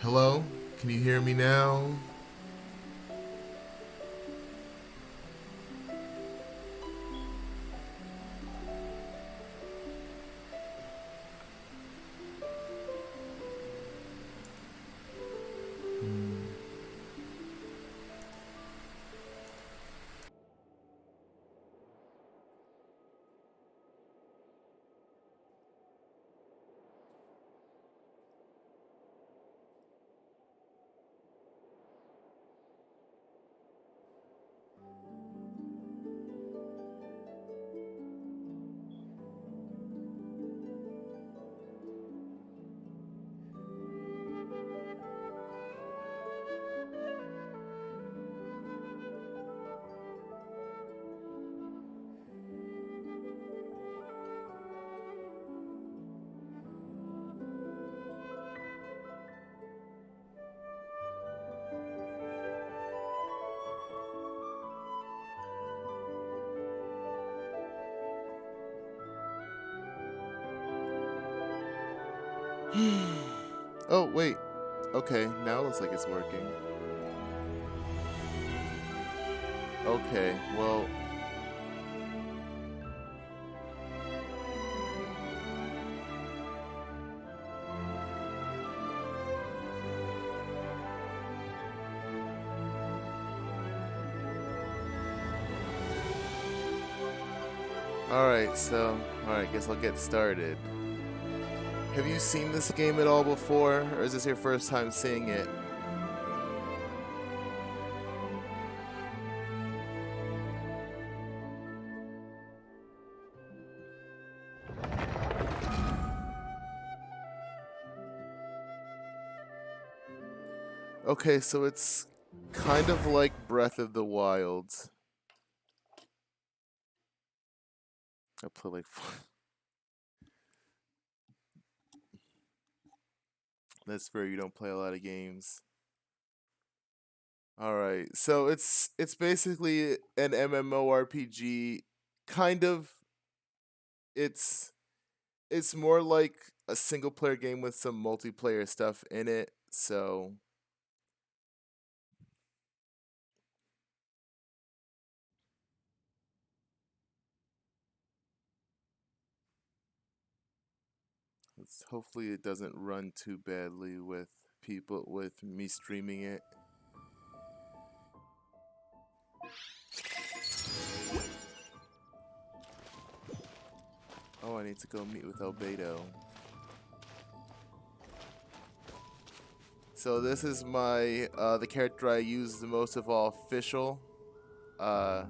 Hello? Can you hear me now? Oh, wait. Okay, now it looks like it's working. Okay, well. Alright, guess I'll get started. Have you seen this game at all before, or is this your first time seeing it? Okay, so it's kind of like Breath of the Wild. I play like. That's fair, you don't play a lot of games. Alright, so it's basically an MMORPG. Kind of. It's it's more like a single player game with some multiplayer stuff in it. So hopefully it doesn't run too badly with me streaming it. Oh, I need to go meet with Albedo. So this is my the character I use the most of all, Fischl. Uh,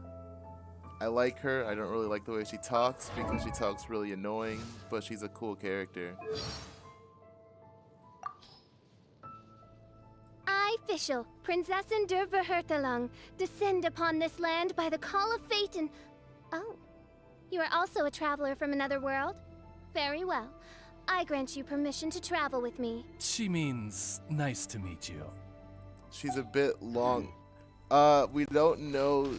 I like her. I don't really like the way she talks because she talks really annoying, but she's a cool character. I, Fischl, Prinzessin der Verhurtelung, descend upon this land by the call of fate and... Oh, you are also a traveler from another world? Very well. I grant you permission to travel with me. She means nice to meet you. She's a bit long. We don't know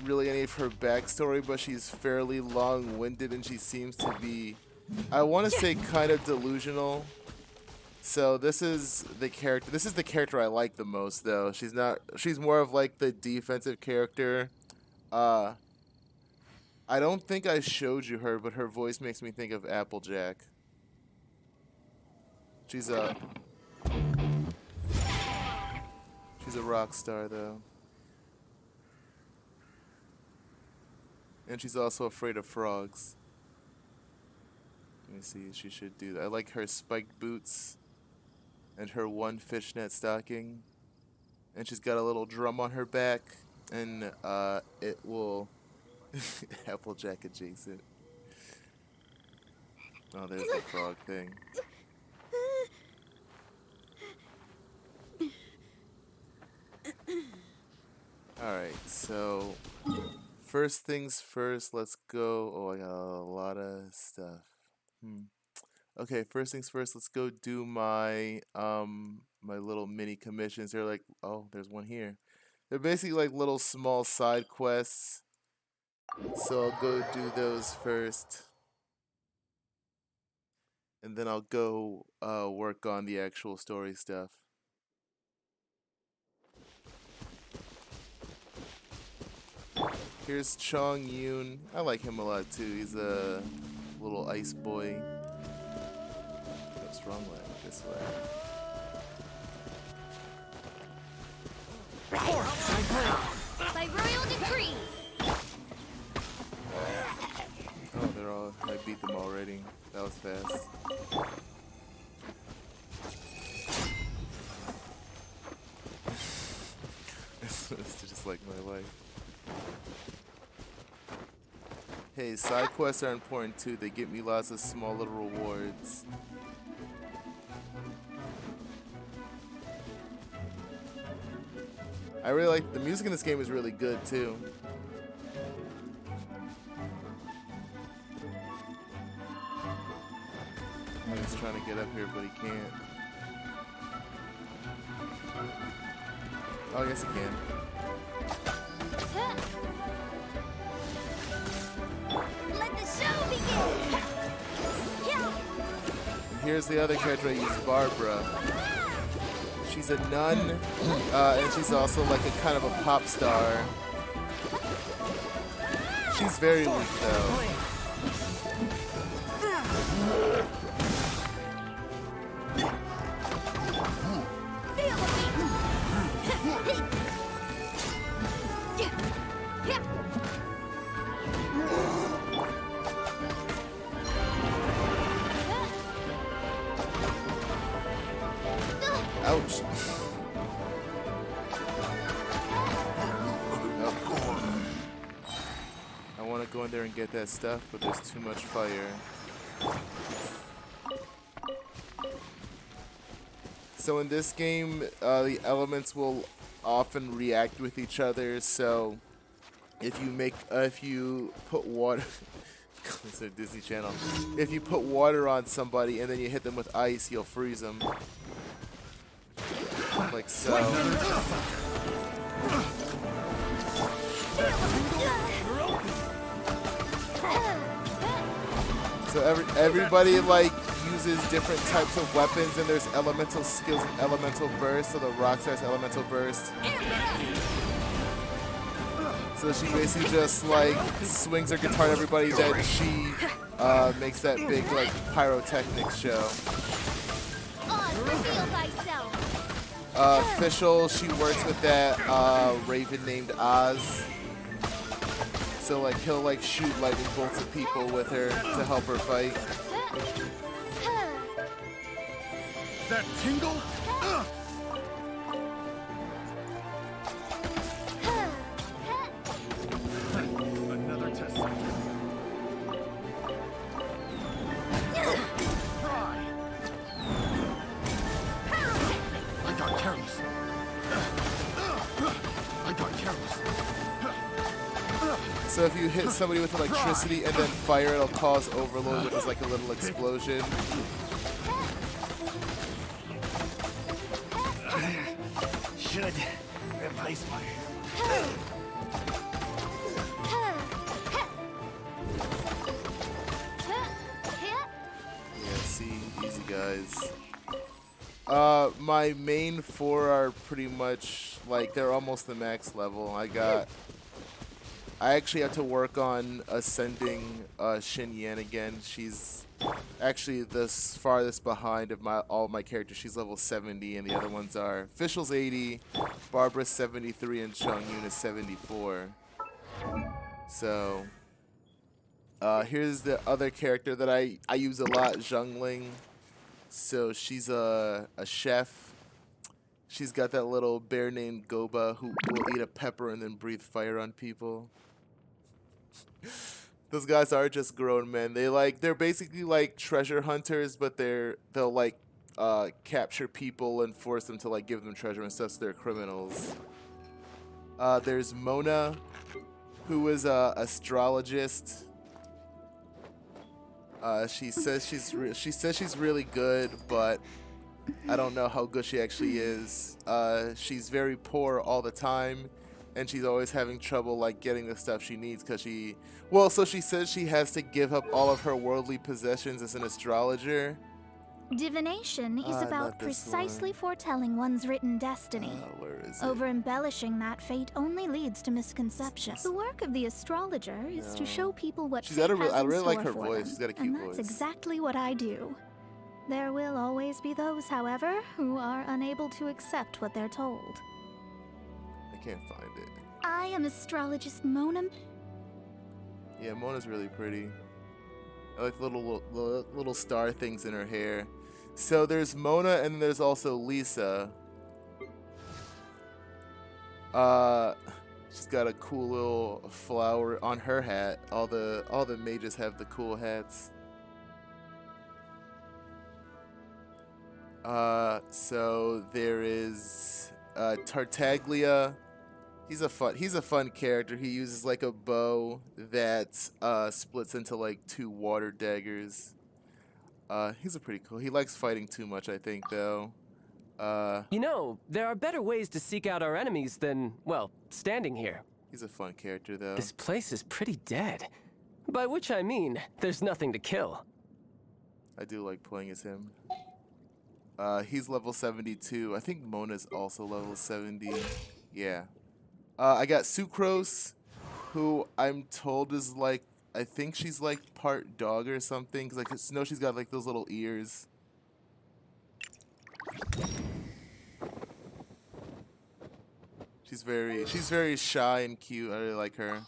really any of her backstory, but she's fairly long-winded and she seems to be, I want to say, kind of delusional. So this is the character. This is the character I like the most, though. She's not. She's more of like the defensive character. Uh, I don't think I showed you her, but her voice makes me think of Applejack. She's a she's a rock star, though, and she's also afraid of frogs. Let me see. She should do that. I like her spiked boots and her one fishnet stocking, and she's got a little drum on her back, and it will Applejack adjacent. Oh, there's the frog thing. Alright, so first things first, let's go. Oh, I got a lot of stuff. Okay, first things first, let's go do my little mini commissions. They're like, oh, there's one here. They're basically like little small side quests. So I'll go do those first. And then I'll go work on the actual story stuff. Here's Chong Yoon. I like him a lot too. He's a little ice boy. What's wrong with it? This way. By royal decree. Oh, they're all. I beat them already. That was fast. It's just like my life. Hey, side quests are important too. They get me lots of small little rewards. I really like the music in this game is really good too. He's trying to get up here, but he can't. Oh, yes, he can. Let the show begin. And here's the other character I use, Barbara. She's a nun, and she's also like a kind of a pop star. She's very weak though. Ouch. I want to go in there and get that stuff, but there's too much fire. So in this game, the elements will often react with each other. So if you put water, it's a Disney Channel. If you put water on somebody and then you hit them with ice, you'll freeze them. Like so. So everybody like uses different types of weapons, and there's elemental skills and elemental burst. So the Rockstar has elemental burst. So she basically just like swings her guitar at everybody, then she makes that big like pyrotechnics show. Reveal thyself. Fischl, she works with that raven named Oz. So like he'll like shoot lightning bolts at people with her to help her fight. That tingle? Another test. Try. I got careless. I got careless. So if you hit somebody with electricity and then fire, it'll cause overload, which is like a little explosion. Should revise my... Yeah, see, easy guys. My main four are pretty much like they're almost the max level. I actually have to work on ascending Xin Yan again. She's actually the farthest behind of all my characters. She's level 70, and the other ones are Fischl's 80, Barbara's 73, and Chong Yoon is 74. So here's the other character that I use a lot, Zheng Ling. So she's a chef. She's got that little bear named Goba who will eat a pepper and then breathe fire on people. Those guys are just grown men. They're basically like treasure hunters, but they'll like capture people and force them to like give them treasure and stuff. So they're criminals. There's Mona, who is a astrologist. She says she's really good, but I don't know how good she actually is. She's very poor all the time, and she's always having trouble like getting the stuff she needs because so she says she has to give up all of her worldly possessions as an astrologer, Divination is not about this precisely one. foretelling one's written destiny. Where is it? Over-embellishing that fate only leads to misconception. The work of the astrologer is to show people what She's fate got a has I in really like store her for voice. them, She's got a cute and voice. that's exactly what I do. There will always be those, however, who are unable to accept what they're told. I can't find it. I am astrologist Mona. Yeah, Mona's really pretty. I like little star things in her hair. So there's Mona and there's also Lisa. She's got a cool little flower on her hat. All the mages have the cool hats. So there is Tartaglia. He's a fun character. He uses like a bow that splits into like 2 water daggers. He's a pretty cool. He likes fighting too much, I think, though. You know, there are better ways to seek out our enemies than, well, standing here. He's a fun character, though. This place is pretty dead. By which I mean, there's nothing to kill. I do like playing as him. He's level 72. I think Mona's also level 70. Yeah. I got Sucrose, who I'm told is like, I think she's like part dog or something. Cause I know she's got like those little ears. She's very shy and cute. I really like her.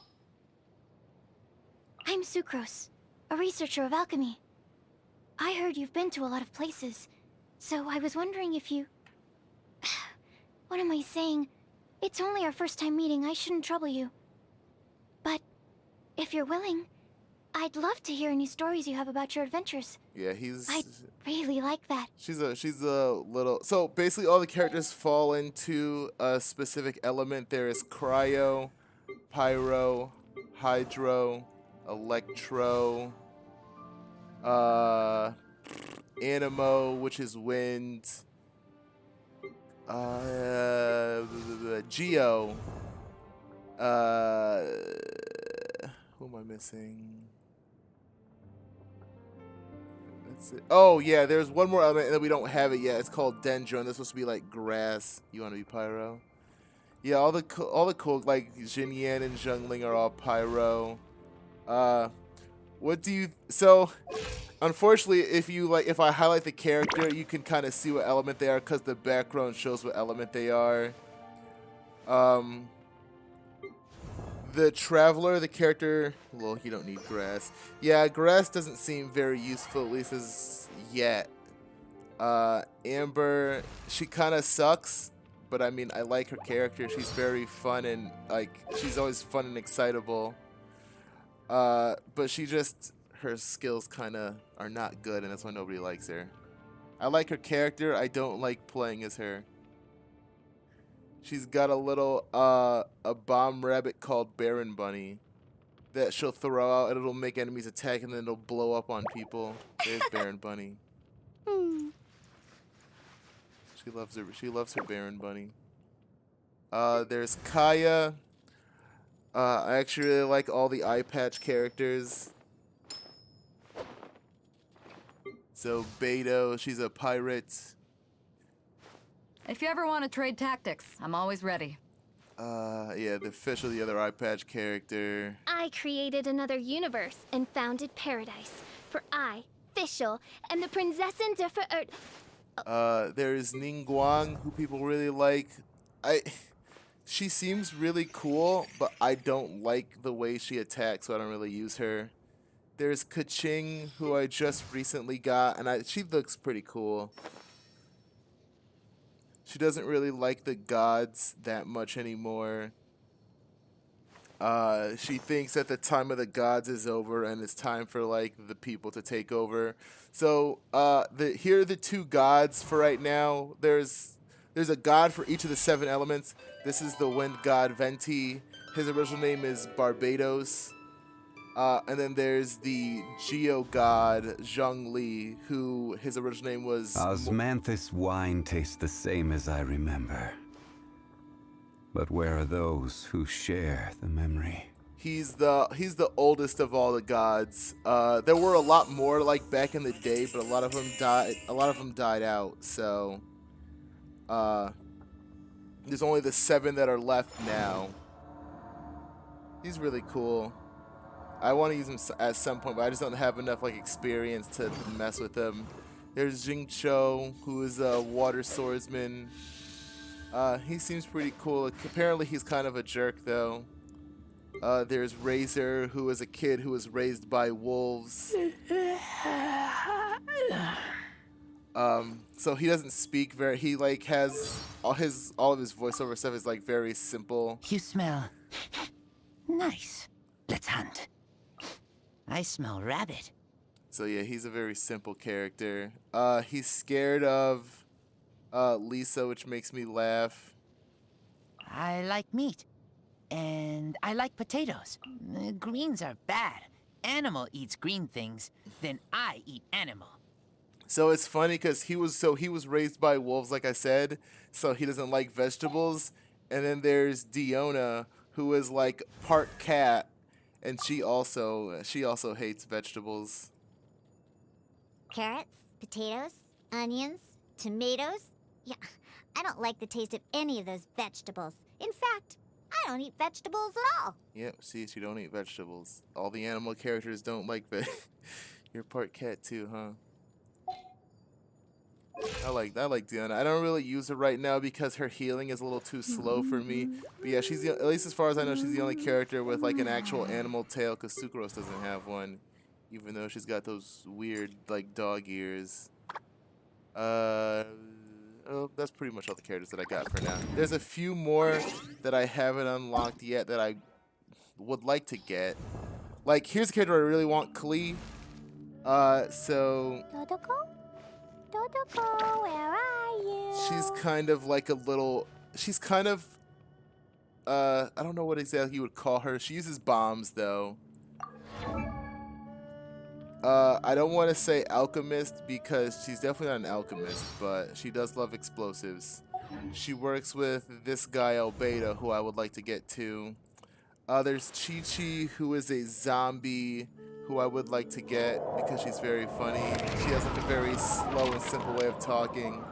I'm Sucrose, a researcher of alchemy. I heard you've been to a lot of places, so I was wondering if you... What am I saying? It's only our first time meeting, I shouldn't trouble you. But if you're willing, I'd love to hear any stories you have about your adventures. Yeah, I'd really like that. She's a little. So basically, all the characters fall into a specific element. There is cryo, pyro, hydro, electro, animo, which is wind, geo. Who am I missing? That's it. Oh yeah, there's one more element that we don't have it yet. It's called dendron. That's supposed to be like grass. You want to be pyro? Yeah, all the cool like Jinyan and Zhongling are all pyro. What do you? So, unfortunately, if I highlight the character, you can kind of see what element they are because the background shows what element they are. The Traveler, the character, well, you don't need grass. Yeah, grass doesn't seem very useful, at least as yet. Amber, she kind of sucks, but I mean, I like her character. She's very fun and, like, she's always fun and excitable. But her skills kind of are not good, and that's why nobody likes her. I like her character. I don't like playing as her. She's got a little, a bomb rabbit called Baron Bunny that she'll throw out and it'll make enemies attack and then it'll blow up on people. There's Baron Bunny. She loves her Baron Bunny. There's Kaya. I actually really like all the eye patch characters. So Beto, she's a pirate. If you ever want to trade tactics, I'm always ready. Yeah, the Fish, the other eye patch character. I created another universe and founded paradise. For I, Fischl, and the Prinzessin der Verirrten. There's Ningguang, who people really like. She seems really cool, but I don't like the way she attacks, so I don't really use her. There's Kaching, who I just recently got, and she looks pretty cool. She doesn't really like the gods that much anymore. She thinks that the time of the gods is over and it's time for like the people to take over. So here are the 2 gods for right now. There's a god for each of the 7 elements. This is the wind god Venti. His original name is Barbados. And then there's the Geo god Zhongli, who his original name was... Osmanthus wine tastes the same as I remember. But where are those who share the memory? He's the oldest of all the gods. There were a lot more like back in the day, but a lot of them died. A lot of them died out. So there's only the 7 that are left now. He's really cool. I want to use him at some point, but I just don't have enough like experience to mess with him. There's Jing Cho, who is a water swordsman. He seems pretty cool. Apparently, he's kind of a jerk though. There's Razor, who is a kid who was raised by wolves. So he doesn't speak very. He like has all of his voiceover stuff is like very simple. You smell nice. Let's hunt. I smell rabbit. So yeah, he's a very simple character. He's scared of Lisa, which makes me laugh. I like meat. And I like potatoes. Greens are bad. Animal eats green things, then I eat animal. So it's funny because he was raised by wolves, like I said, so he doesn't like vegetables. And then there's Diona, who is like part cat, and she also hates vegetables. Carrots, potatoes, onions, tomatoes. Yeah, I don't like the taste of any of those vegetables. In fact, I don't eat vegetables at all. Yep, see, she don't eat vegetables. All the animal characters don't like You're part cat too, huh? I like Diana. I don't really use her right now because her healing is a little too slow for me. But yeah, she's at least as far as I know, she's the only character with like an actual animal tail, because Sucrose doesn't have one, even though she's got those weird like dog ears. Oh, that's pretty much all the characters that I got for now. There's a few more that I haven't unlocked yet that I would like to get. Like, here's a character I really want, Klee. So... Dodoko? Dodoko, where are you? She's kind of like a little... She's kind of... I don't know what exactly you would call her. She uses bombs, though. I don't want to say alchemist because she's definitely not an alchemist, but she does love explosives. She works with this guy, Albedo, who I would like to get to. There's Chi-Chi, who is a zombie, who I would like to get because she's very funny. She has like a very slow and simple way of talking.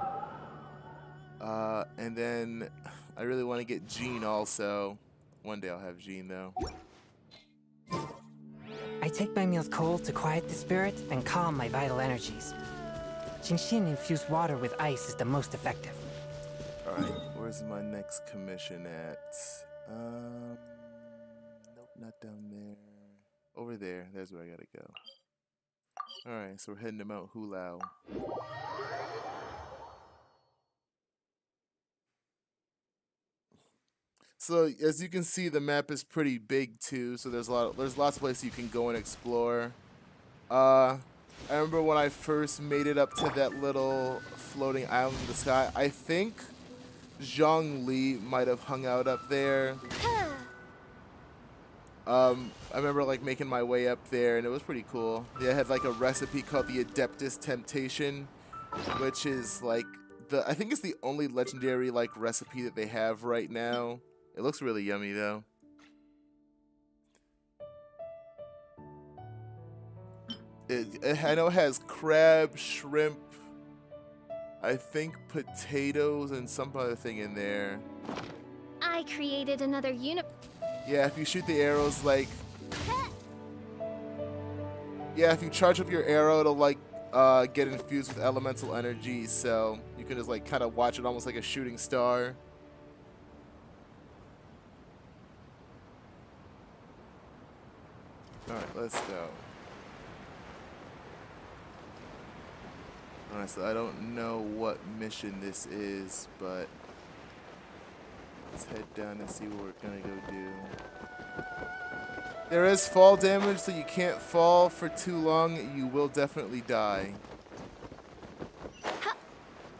And then I really want to get Jean also. One day I'll have Jean, though. I take my meals cold to quiet the spirit and calm my vital energies. Xingxin infused water with ice is the most effective. Alright, where's my next commission at? Nope, not down there. Over there, there's where I gotta go. Alright, so we're heading to Mount Hulao. So as you can see, the map is pretty big too. So there's lots of places you can go and explore. I remember when I first made it up to that little floating island in the sky. I think Zhongli might have hung out up there. I remember like making my way up there, and it was pretty cool. They had like a recipe called the Adeptus Temptation, which is like I think it's the only legendary like recipe that they have right now. It looks really yummy, though. I know it has crab, shrimp, I think potatoes, and some other thing in there. I created another Yeah, if you shoot the arrows, like... Yeah, if you charge up your arrow, it'll, like, get infused with elemental energy, so you can just, like, kind of watch it almost like a shooting star. Alright, let's go. Alright, so I don't know what mission this is, but let's head down and see what we're gonna go do. There is fall damage, so you can't fall for too long. You will definitely die.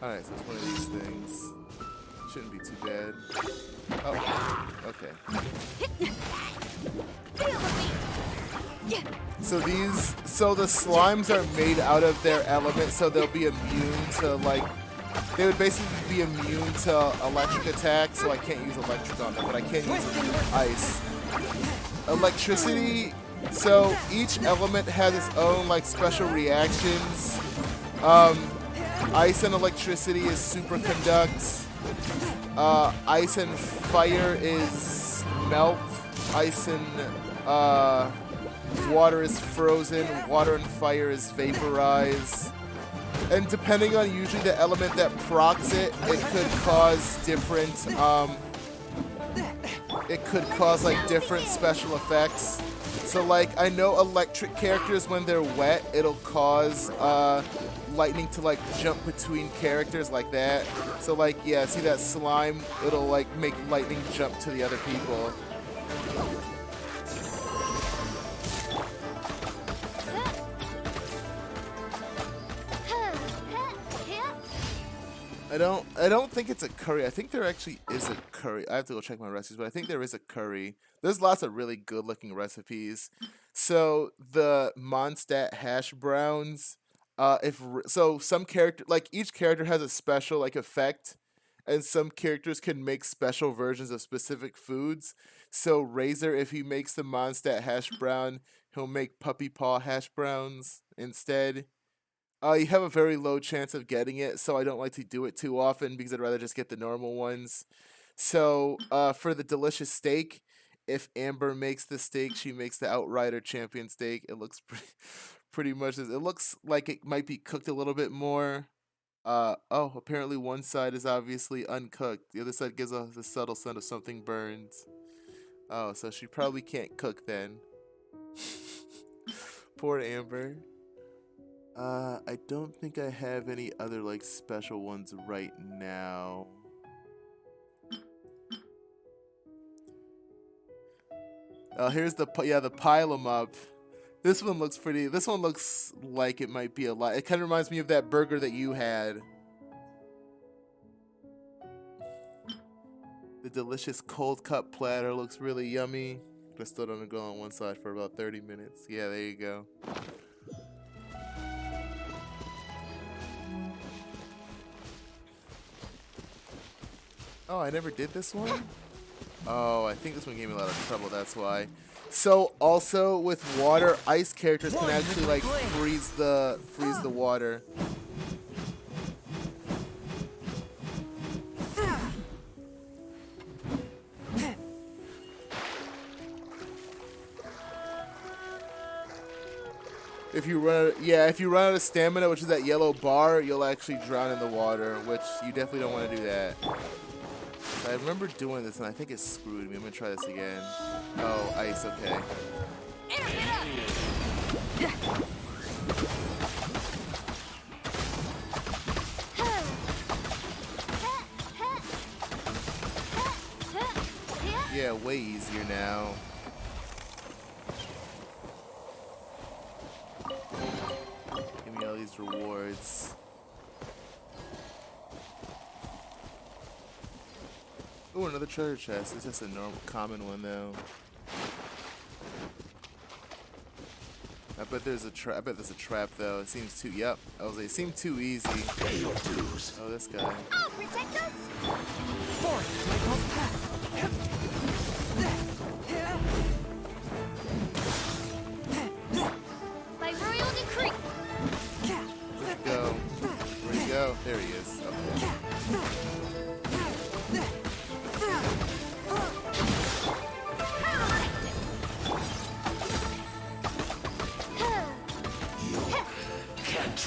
Alright, so it's one of these things. Shouldn't be too bad. Oh, okay. So the slimes are made out of their element, so they'll be immune to like, they would basically be immune to electric attacks, so I can't use electric on them, but I can use ice. electricity. So each element has its own like special reactions. Ice and electricity is superconduct. Ice and fire is melt. Ice and water is frozen. Water and fire is vaporize. And depending on usually the element that procs it, it could cause different like different special effects. So like I know electric characters, when they're wet, it'll cause lightning to like jump between characters like that. So like, yeah, see that slime? It'll like make lightning jump to the other people. I don't think it's a curry. I think there actually is a curry. I have to go check my recipes, but I think there is a curry. There's lots of really good looking recipes. So the Mondstadt hash browns, some character, like each character has a special like effect, and some characters can make special versions of specific foods. So Razor, if he makes the Mondstadt hash brown, he'll make puppy paw hash browns instead. You have a very low chance of getting it, so I don't like to do it too often because I'd rather just get the normal ones. So for the delicious steak, if Amber makes the steak, she makes the Outrider champion steak. It looks pretty much, it looks like it might be cooked a little bit more. Oh, apparently one side is obviously uncooked. The other side gives off the subtle scent of something burned. Oh, so she probably can't cook then. Poor Amber. I don't think I have any other like special ones right now. Here's the pile 'em up. This one looks pretty. This one looks like it might be a lot. It kind of reminds me of that burger that you had. The delicious cold cut platter looks really yummy. I stood on a grill on one side for about 30 minutes. Yeah, there you go. Oh, I never did this one? Oh, I think this one gave me a lot of trouble, that's why. So, also, with water, ice characters can actually, like, freeze the water. If you run out of stamina, which is that yellow bar, you'll actually drown in the water, which you definitely don't want to do that. I remember doing this and I think it screwed me. I'm gonna try this again. Oh, ice, okay. Yeah, way easier now. Give me all these rewards. Oh, another treasure chest. It's just a normal, common one though. I bet there's a trap. I bet there's a trap though. It seems too. Yep. I was like, it seemed too easy. Oh, this guy. Oh, protect us! By royal decree. Where'd he go? Where'd he go? There he is. Okay.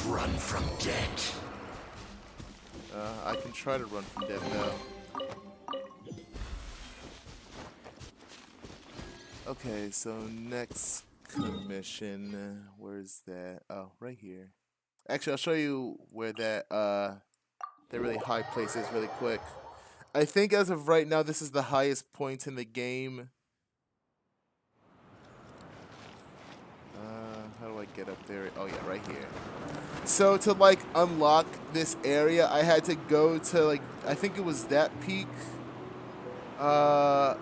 Run from death. I can try to run from death though. Okay, so next commission, where's that? Oh, right here. Actually, I'll show you where that really high place is really quick. I think as of right now, this is the highest point in the game. How do I get up there? Oh yeah, right here. So to like unlock this area, I had to go to like, I think it was that peak. Yeah,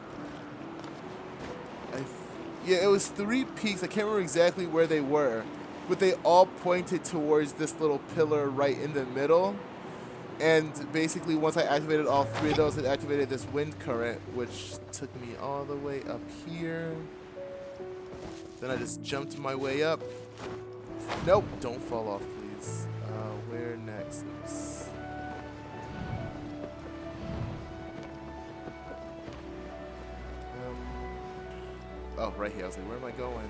it was 3 peaks. I can't remember exactly where they were, but they all pointed towards this little pillar right in the middle. And basically, once I activated all 3 of those, it activated this wind current, which took me all the way up here. Then I just jumped my way up. Nope, don't fall off, please. Where next? Oops. Oh, right here. I was like, where am I going?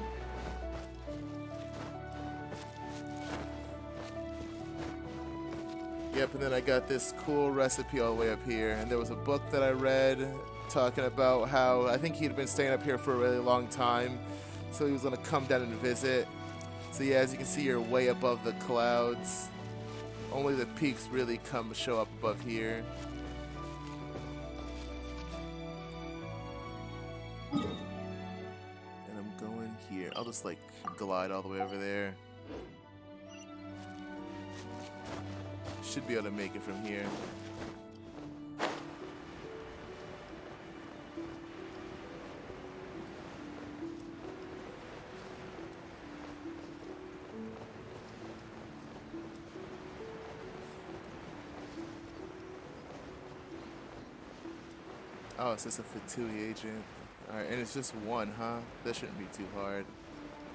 Yep, and then I got this cool recipe all the way up here. And there was a book that I read talking about how I think he'd been staying up here for a really long time. So he was going to come down and visit. So yeah, as you can see, you're way above the clouds. Only the peaks really show up above here. And I'm going here. I'll just like glide all the way over there. Should be able to make it from here. Oh, it's just a Fatui agent. Alright, and it's just one, huh? That shouldn't be too hard.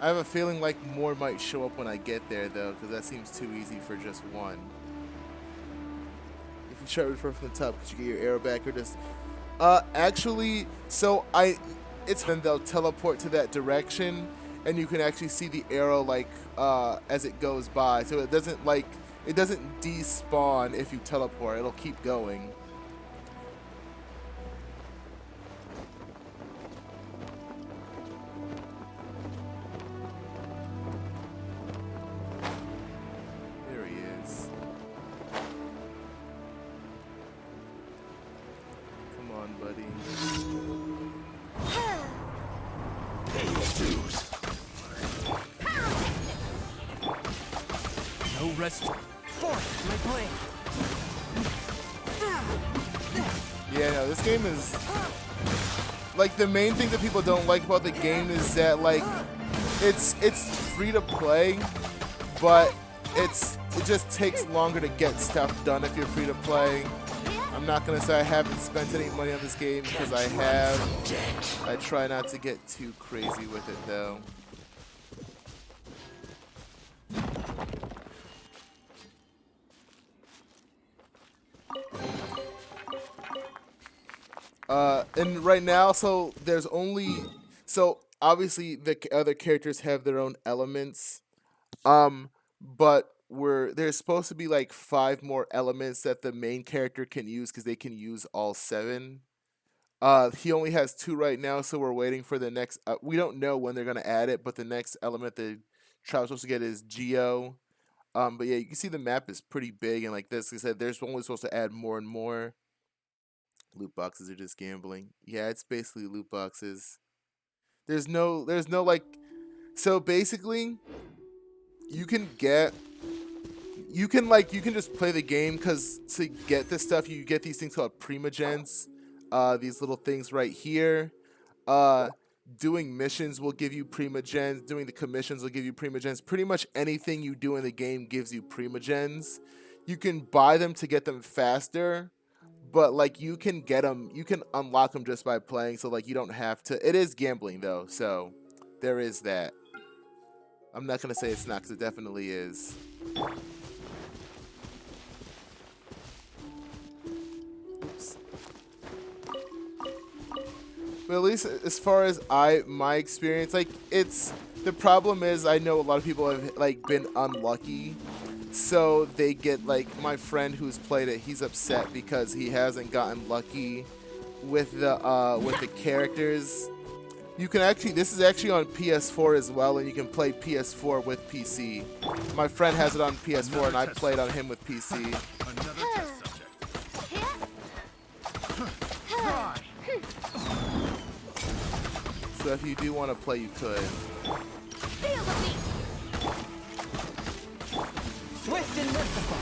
I have a feeling like more might show up when I get there, though, because that seems too easy for just one. If you start from the top, could you get your arrow back, or just... actually, so it's then they'll teleport to that direction, and you can actually see the arrow, like, as it goes by. So it doesn't, like, it doesn't despawn if you teleport. It'll keep going. No rest. Force my blade. Yeah, no, this game is... Like, the main thing that people don't like about the game is that, like, it's free to play, but it just takes longer to get stuff done if you're free to play. I'm not gonna say I haven't spent any money on this game, because I have. I try not to get too crazy with it, though. And right now, so there's only, so obviously the other characters have their own elements, but there's supposed to be like 5 more elements that the main character can use, because they can use all 7. He only has 2 right now, so we're waiting for the next, we don't know when they're going to add it, but the next element the tribe's supposed to get is Geo. But yeah, you can see the map is pretty big, and like this, like I said, they're only supposed to add more and more. Loot boxes are just gambling. Yeah, it's basically loot boxes. There's no like, so basically, you can just play the game, because to get this stuff, you get these things called primogens. These little things right here. Doing missions will give you primogens. Doing the commissions will give you primogens. Pretty much anything you do in the game gives you primogens. You can buy them to get them faster, but like you can get them, you can unlock them just by playing. So like you don't have to. It is gambling though, so there is that. I'm not gonna say it's not, because it definitely is. Oops. But at least as far as my experience, like the problem is I know a lot of people have like been unlucky, so they get like my friend who's played it, he's upset because he hasn't gotten lucky with the characters. You can actually, this is actually on PS4 as well, and you can play PS4 with PC. My friend has it on PS4, and I played on him with PC. So if you do want to play, you could. Swift and merciful.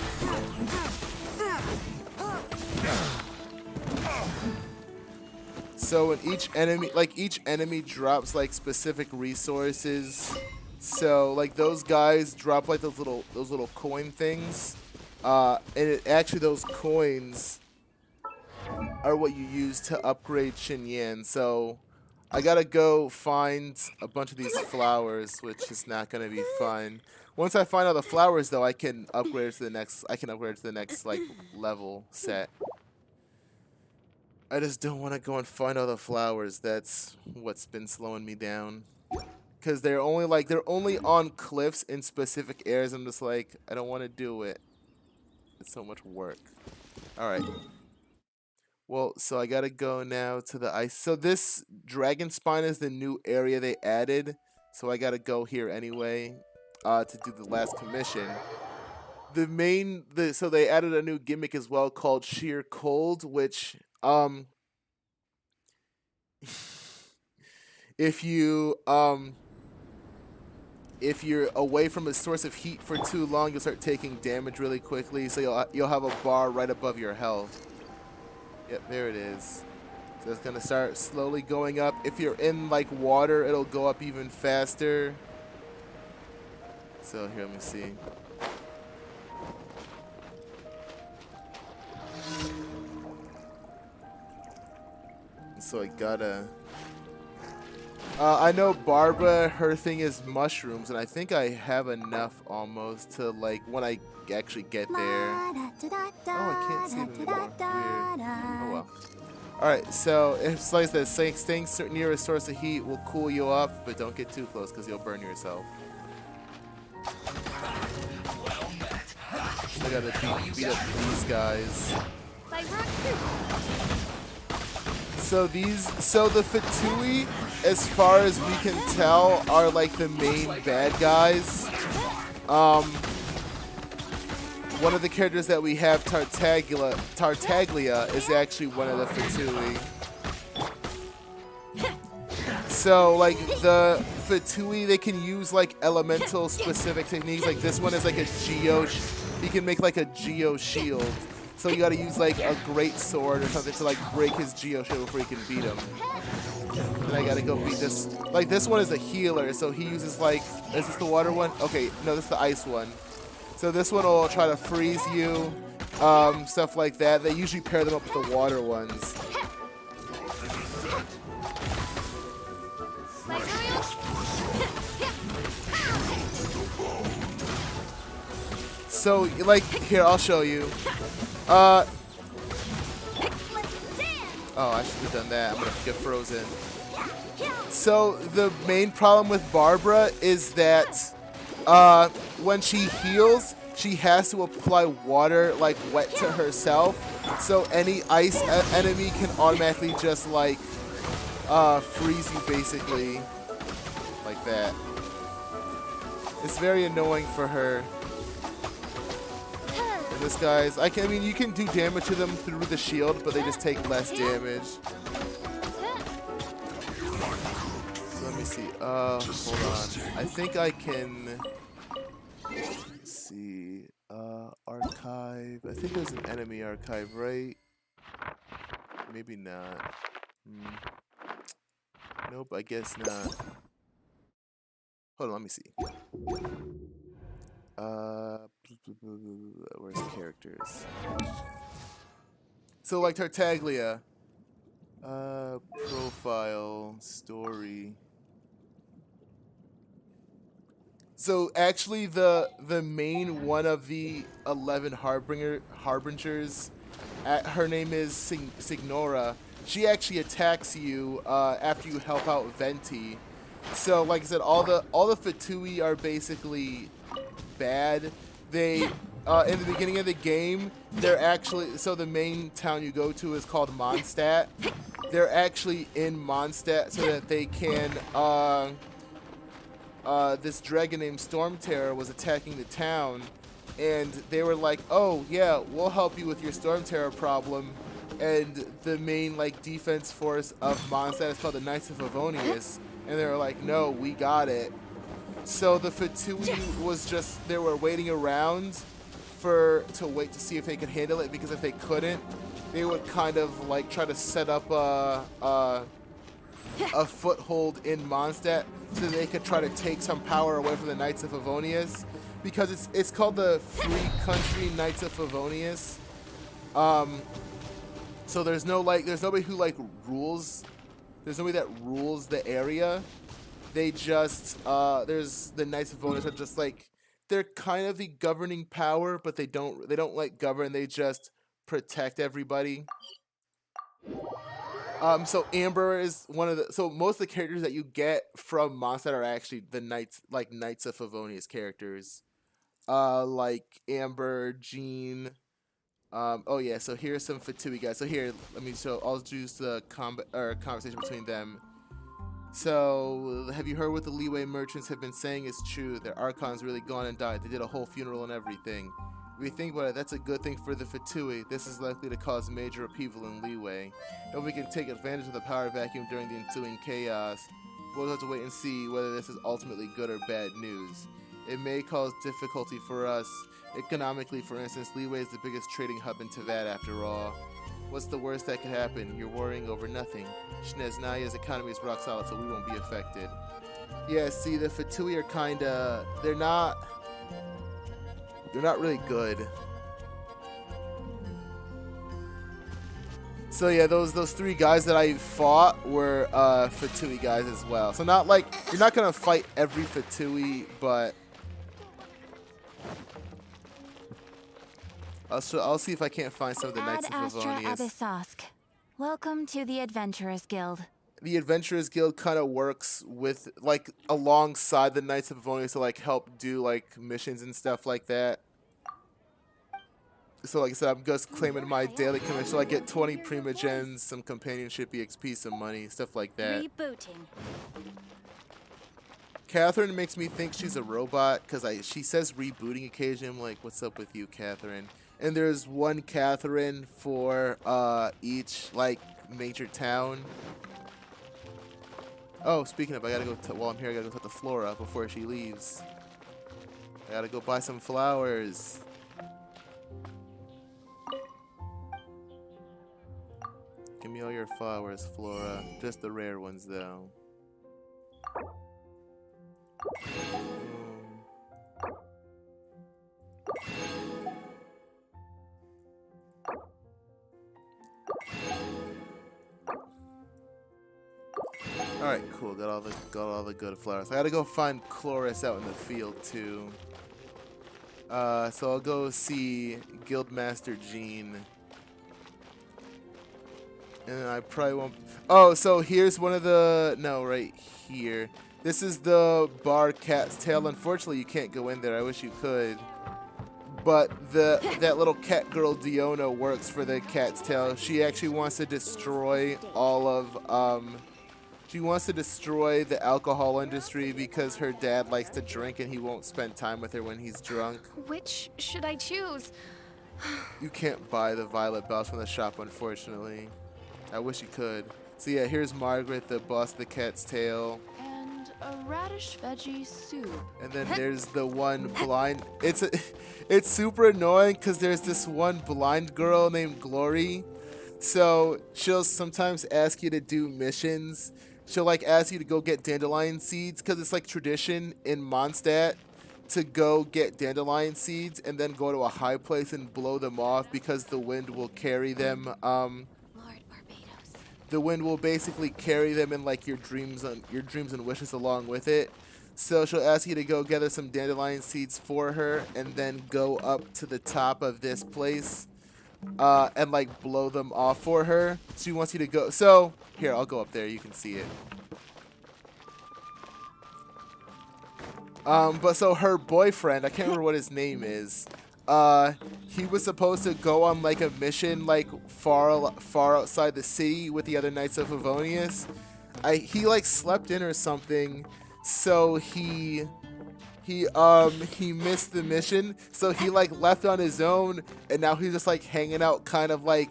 So in each enemy drops like specific resources. So like those guys drop like those little coin things. Actually those coins are what you use to upgrade Xinyan. So I gotta go find a bunch of these flowers, which is not gonna be fun. Once I find all the flowers, though, I can upgrade it to the next. I can upgrade it to the next like level set. I just don't want to go and find all the flowers. That's what's been slowing me down. Cause they're only on cliffs in specific areas. I'm just like, I don't want to do it. It's so much work. All right. Well, so I gotta go now to the ice. So this dragon spine is the new area they added. So I gotta go here anyway, to do the last commission. So they added a new gimmick as well called Sheer Cold, which if you're away from a source of heat for too long, you'll start taking damage really quickly. So you'll have a bar right above your health. Yep, there it is. So it's gonna start slowly going up. If you're in like water, it'll go up even faster. So here, let me see. So I gotta. I know Barbara, her thing is mushrooms, and I think I have enough almost to like when I actually get there. Oh, I can't see them anymore. Weird. Oh well. Alright, so it's like that staying near a source of heat will cool you up, but don't get too close because you'll burn yourself. So I gotta beat up these guys. So the Fatui, as far as we can tell, are like the main bad guys. One of the characters that we have, Tartaglia, is actually one of the Fatui. So like the Fatui, they can use like elemental specific techniques. Like this one is like a geo. He can make like a geo shield. So you gotta use like a great sword or something to like break his geo shield before you can beat him. And I gotta go beat this. Like this one is a healer, so he uses like, is this the water one? Okay, no, this is the ice one. So this one will try to freeze you, stuff like that. They usually pair them up with the water ones. So like here, I'll show you. Oh, I should have done that. I'm gonna get frozen. So the main problem with Barbara is that when she heals, she has to apply water like wet to herself. So any ice enemy can automatically just like freeze you basically like that. It's very annoying for her. This guy's, I mean, you can do damage to them through the shield, but they just take less damage. So let me see. Hold on. I think I can. Let's see. Archive. I think there's an enemy archive, right? Maybe not. Nope. I guess not. Hold on. Let me see. Where's characters? So like Tartaglia, profile, story. So actually the main one of the 11 harbingers, her name is Signora. She actually attacks you after you help out Venti. So like I said, all the Fatui are basically bad. They in the beginning of the game, they're actually, so the main town you go to is called Mondstadt. They're actually in Mondstadt so that they can this dragon named Storm Terror was attacking the town, and they were like, oh yeah, we'll help you with your Storm Terror problem. And the main like defense force of Mondstadt is called the Knights of Favonius, and they were like, no, we got it. So the Fatui was just, they were waiting around to wait to see if they could handle it, because if they couldn't, they would kind of like try to set up a foothold in Mondstadt so that they could try to take some power away from the Knights of Favonius. because it's called the Free Country Knights of Favonius. So there's nobody who like rules. There's nobody that rules the area. They just there's the Knights of Favonius are just like, they're kind of the governing power, but they don't like govern. They just protect everybody. So Amber is one of the, so most of the characters that you get from Mondstadt are actually the Knights of Favonius characters. Like Amber, Jean. Oh yeah, so here's some Fatui guys. So here, I'll use the conversation between them. So, have you heard what the Liyue merchants have been saying is true? Their Archon's really gone and died. They did a whole funeral and everything. If you think about it, that's a good thing for the Fatui. This is likely to cause major upheaval in Liyue. If we can take advantage of the power vacuum during the ensuing chaos, we'll have to wait and see whether this is ultimately good or bad news. It may cause difficulty for us. Economically, for instance, Liyue is the biggest trading hub in Teyvat after all. What's the worst that could happen? You're worrying over nothing. Snezhnaya's economy is rock solid, so we won't be affected. Yeah, see, the Fatui are kinda, they're not really good. So yeah, those three guys that I fought were Fatui guys as well. So not like, you're not gonna fight every Fatui, but I'll see if I can't find some of the Knights of Favonius. Welcome to the Adventurers Guild. The Adventurers Guild kind of works with, like, alongside the Knights of Favonius to, like, help do, like, missions and stuff like that. So, like I said, I'm just claiming my daily commission. So I get 20 Primogens, some companionship EXP, some money, stuff like that. Rebooting. Catherine makes me think she's a robot, because she says rebooting occasionally. I'm like, what's up with you, Catherine? And there's one Catherine for each, like, major town. Oh, speaking of, I gotta go, while I'm here, I gotta go talk to Flora before she leaves. I gotta go buy some flowers. Give me all your flowers, Flora. Just the rare ones, though. Alright, cool. Got all the good flowers. I gotta go find Chloris out in the field too. So I'll go see Guildmaster Jean. And then I probably won't. Oh, so here's one of the. No, right here. This is the bar Cat's Tail. Unfortunately, you can't go in there. I wish you could. But that little cat girl Diona works for the Cat's Tail. She actually wants to destroy all of she wants to destroy the alcohol industry because her dad likes to drink and he won't spend time with her when he's drunk. Which should I choose? You can't buy the violet bells from the shop, unfortunately. I wish you could. So yeah, here's Margaret, the boss of the Cat's Tail. And a radish veggie soup. And then there's the one blind. It's super annoying because there's this one blind girl named Glory. So she'll sometimes ask you to do missions. She'll like ask you to go get dandelion seeds because it's like tradition in Mondstadt to go get dandelion seeds and then go to a high place and blow them off because the wind will carry them. The wind will basically carry them in like your dreams and wishes along with it. So she'll ask you to go gather some dandelion seeds for her and then go up to the top of this place and like blow them off for her. She wants you to go. So here, I'll go up there. You can see it. But so her boyfriend, I can't remember what his name is. He was supposed to go on like a mission like far outside the city with the other Knights of Favonius. He like slept in or something, so he missed the mission. So he like left on his own, and now he's just like hanging out, kind of like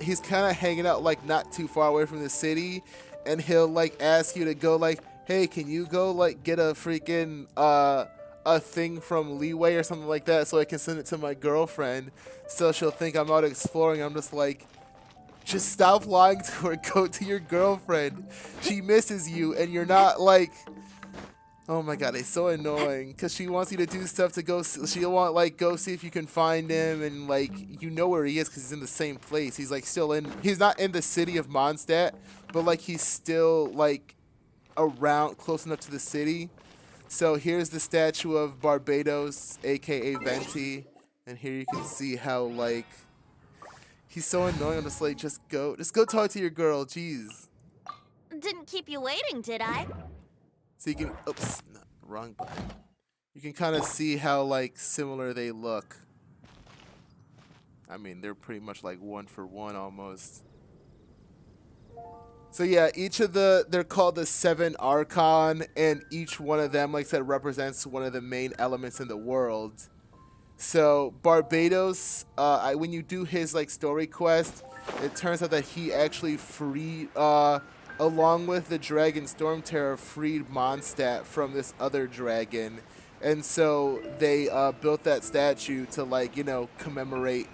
he's kind of hanging out like not too far away from the city, and he'll like ask you to go like, hey, can you go like get a freaking a thing from Liyue or something like that so I can send it to my girlfriend. So she'll think I'm out exploring. I'm just like, just stop lying to her. Go to your girlfriend. She misses you, and you're not like, Oh my god, it's so annoying because she wants you to do stuff to go. She'll want like go see if you can find him, and like you know where he is because he's in the same place. He's like still in. He's not in the city of Mondstadt, but like he's still like around, close enough to the city. So here's the statue of Barbados, aka Venti, and here you can see how like he's so annoying. I'm just like, just go talk to your girl. Jeez. Didn't keep you waiting, did I? So you can, oops, no, wrong button. You can kind of see how like similar they look. I mean, they're pretty much like one for one almost. So yeah, they're called the 7 Archon, and each one of them, like I said, represents one of the main elements in the world. So Barbados, when you do his like story quest, it turns out that he actually freed, along with the dragon Stormterror, freed Mondstadt from this other dragon. And so they built that statue to, like, you know, commemorate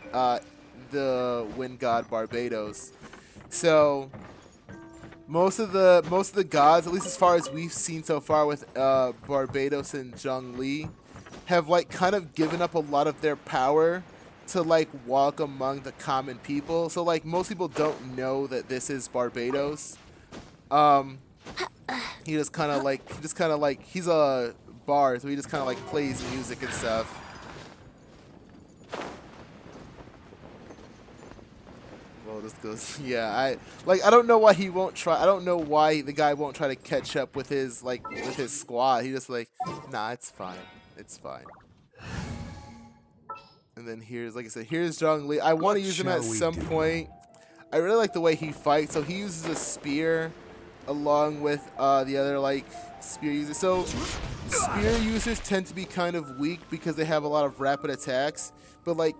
the wind god Barbados. So most of the gods, at least as far as we've seen so far with Barbados and Zhongli, have like kind of given up a lot of their power to like walk among the common people. So like most people don't know that this is Barbados. He just kind of like he's a bar, so he just kind of like plays music and stuff. Well, this goes, yeah. I don't know why he won't try. I don't know why the guy won't try to catch up with his squad. He just like, nah, it's fine, it's fine. And then here's, like I said, here's Zhongli. I want to use him at some point. I really like the way he fights. So he uses a spear along with the other like spear users. So spear users tend to be kind of weak because they have a lot of rapid attacks, but like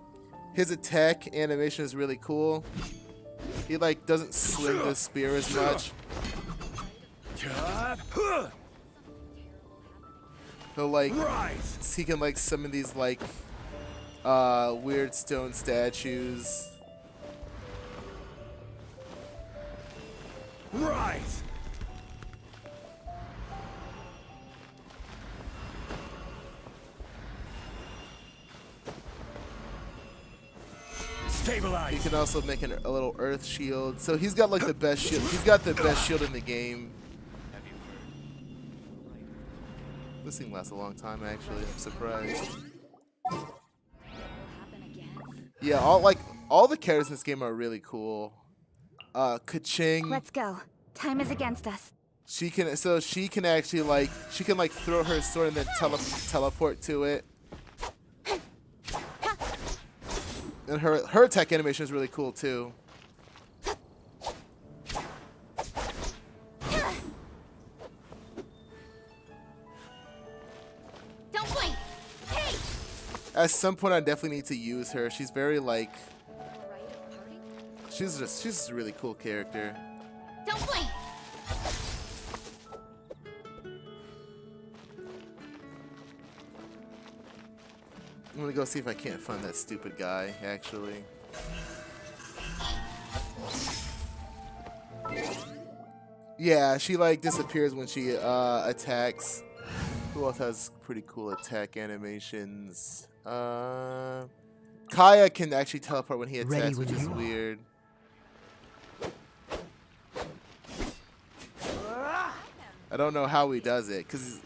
his attack animation is really cool. He like doesn't swing the spear as much. So like he can like summon these like weird stone statues. Rise! Stabilize. He can also make a little earth shield. So he's got like the best shield. He's got the best shield in the game. This thing lasts a long time actually. I'm surprised. Yeah, all the characters in this game are really cool. Keqing. Let's go. Time is against us. She can actually like throw her sword and then teleport to it. And her attack animation is really cool too. Don't blink! Hey! At some point I definitely need to use her. She's very like she's just a really cool character. Don't blink! I'm gonna go see if I can't find that stupid guy, actually. Yeah, she like disappears when she attacks. Who else has pretty cool attack animations? Kaya can actually teleport when he attacks, which is weird. I don't know how he does it, because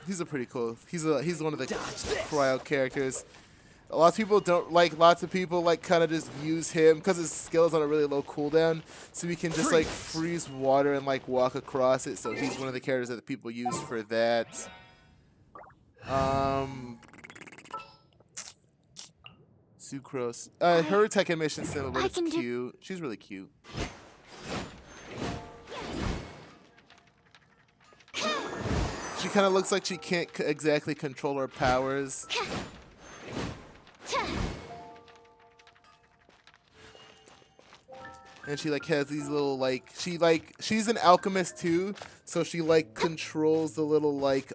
he's a pretty cool. He's one of the cryo characters. Lots of people kind of just use him because his skill is on a really low cooldown, so he can just like freeze water and like walk across it. So he's one of the characters that the people use for that. Sucrose. Her attack animation is similar, but it's cute. She's really cute. She kind of looks like she can't exactly control her powers. And she like has these little like she's an alchemist too, so she like controls the little like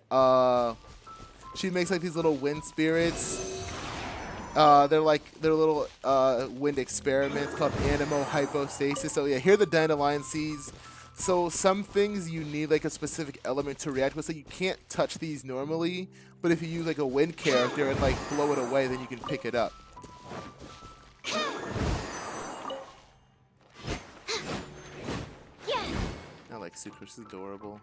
she makes like these little wind spirits. They're little wind experiments called animo hypostasis. So yeah, here are the dandelion seeds. So some things you need like a specific element to react with, so you can't touch these normally, but if you use like a wind character and like blow it away, then you can pick it up. I like Super, she's adorable.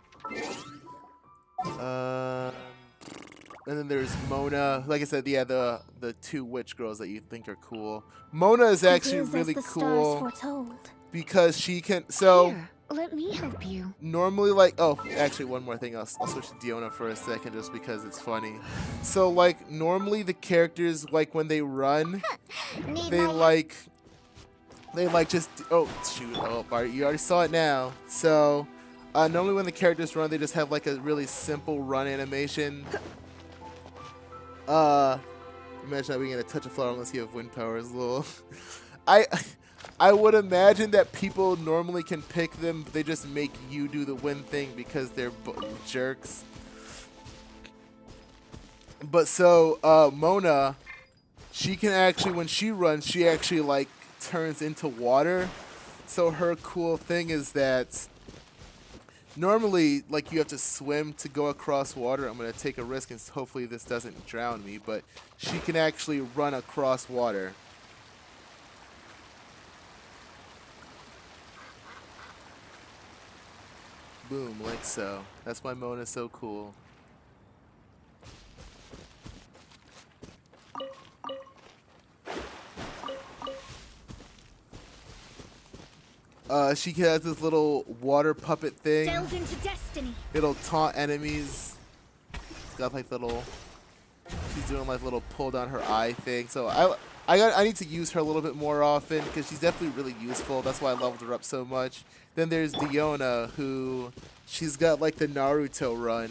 And then there's Mona. Like I said, yeah, the two witch girls that you think are cool. Mona is actually really cool because she can. So Here, let me help you. normally, like, oh, actually, one more thing. I'll switch to Diona for a second just because it's funny. So like normally the characters, like when they run, they like just oh shoot, oh Bart, you already saw it now. So normally when the characters run, they just have like a really simple run animation. Imagine not being able to touch a flower unless you have wind power is a little. I would imagine that people normally can pick them, but they just make you do the wind thing because they're jerks. But so Mona, she can actually, when she runs, she actually like turns into water. So her cool thing is that normally, like, you have to swim to go across water. I'm going to take a risk and hopefully this doesn't drown me, but she can actually run across water. Boom, like so. That's why Mona's so cool. She has this little water puppet thing. Delve into destiny. It'll taunt enemies. It's got like little. She's doing like little pull down her eye thing. So I need to use her a little bit more often because she's definitely really useful. That's why I leveled her up so much. Then there's Diona, who she's got like the Naruto run.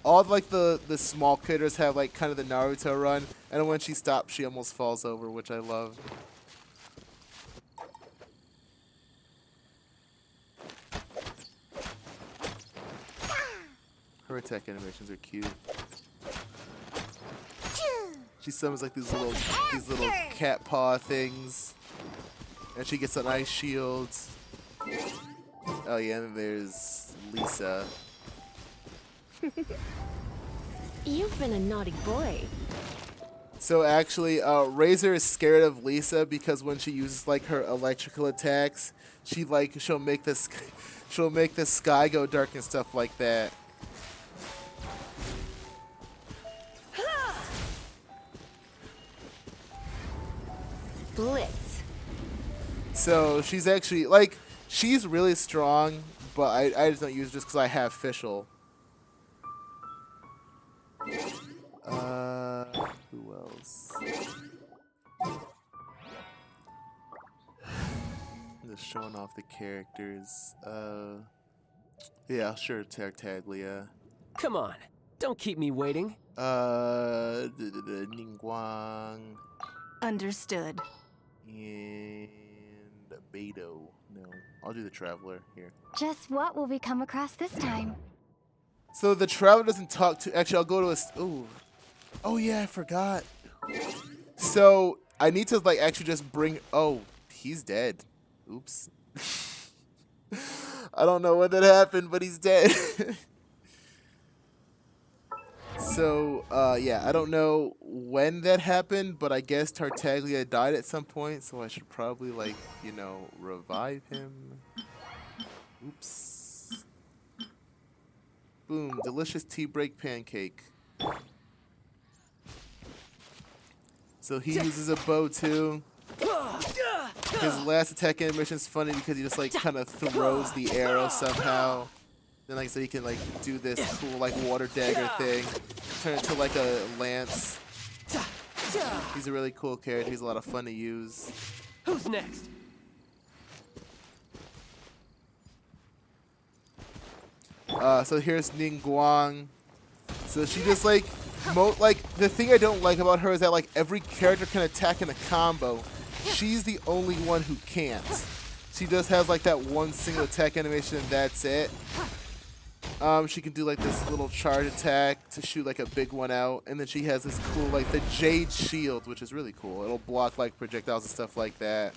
All like the small critters have like kind of the Naruto run, and when she stops, she almost falls over, which I love. Her attack animations are cute. She summons like these little cat paw things, and she gets an ice shield. Oh yeah, and then there's Lisa. You've been a naughty boy. So actually, Razor is scared of Lisa because when she uses like her electrical attacks, she'll make the sky go dark and stuff like that. Blitz. So she's actually like she's really strong, but I just don't use it just because I have Fischl. Who else? I'm just showing off the characters. Yeah, sure, Tartaglia. Come on, don't keep me waiting. Ningguang. Understood. And Beidou. No, I'll do the Traveler here. Just what will we come across this time? So the Traveler doesn't talk to. Actually, I'll go to a. Ooh. Oh yeah, I forgot. So I need to like actually just bring. Oh, he's dead. Oops. I don't know when that happened, but he's dead. So yeah, I don't know when that happened, but I guess Tartaglia died at some point, so I should probably like, you know, revive him. Oops. Boom, delicious tea break pancake. So he uses a bow too. His last attack animation is funny because he just like kind of throws the arrow somehow. Then like I said, he can like do this cool like water dagger thing, turn it to like a lance. He's a really cool character. He's a lot of fun to use. Who's next? So here's Ningguang. So she just like, the thing I don't like about her is that like every character can attack in a combo. She's the only one who can't. She just has like that one single attack animation and that's it. She can do like this little charge attack to shoot like a big one out, and then she has this cool like the Jade Shield, which is really cool. It'll block like projectiles and stuff like that.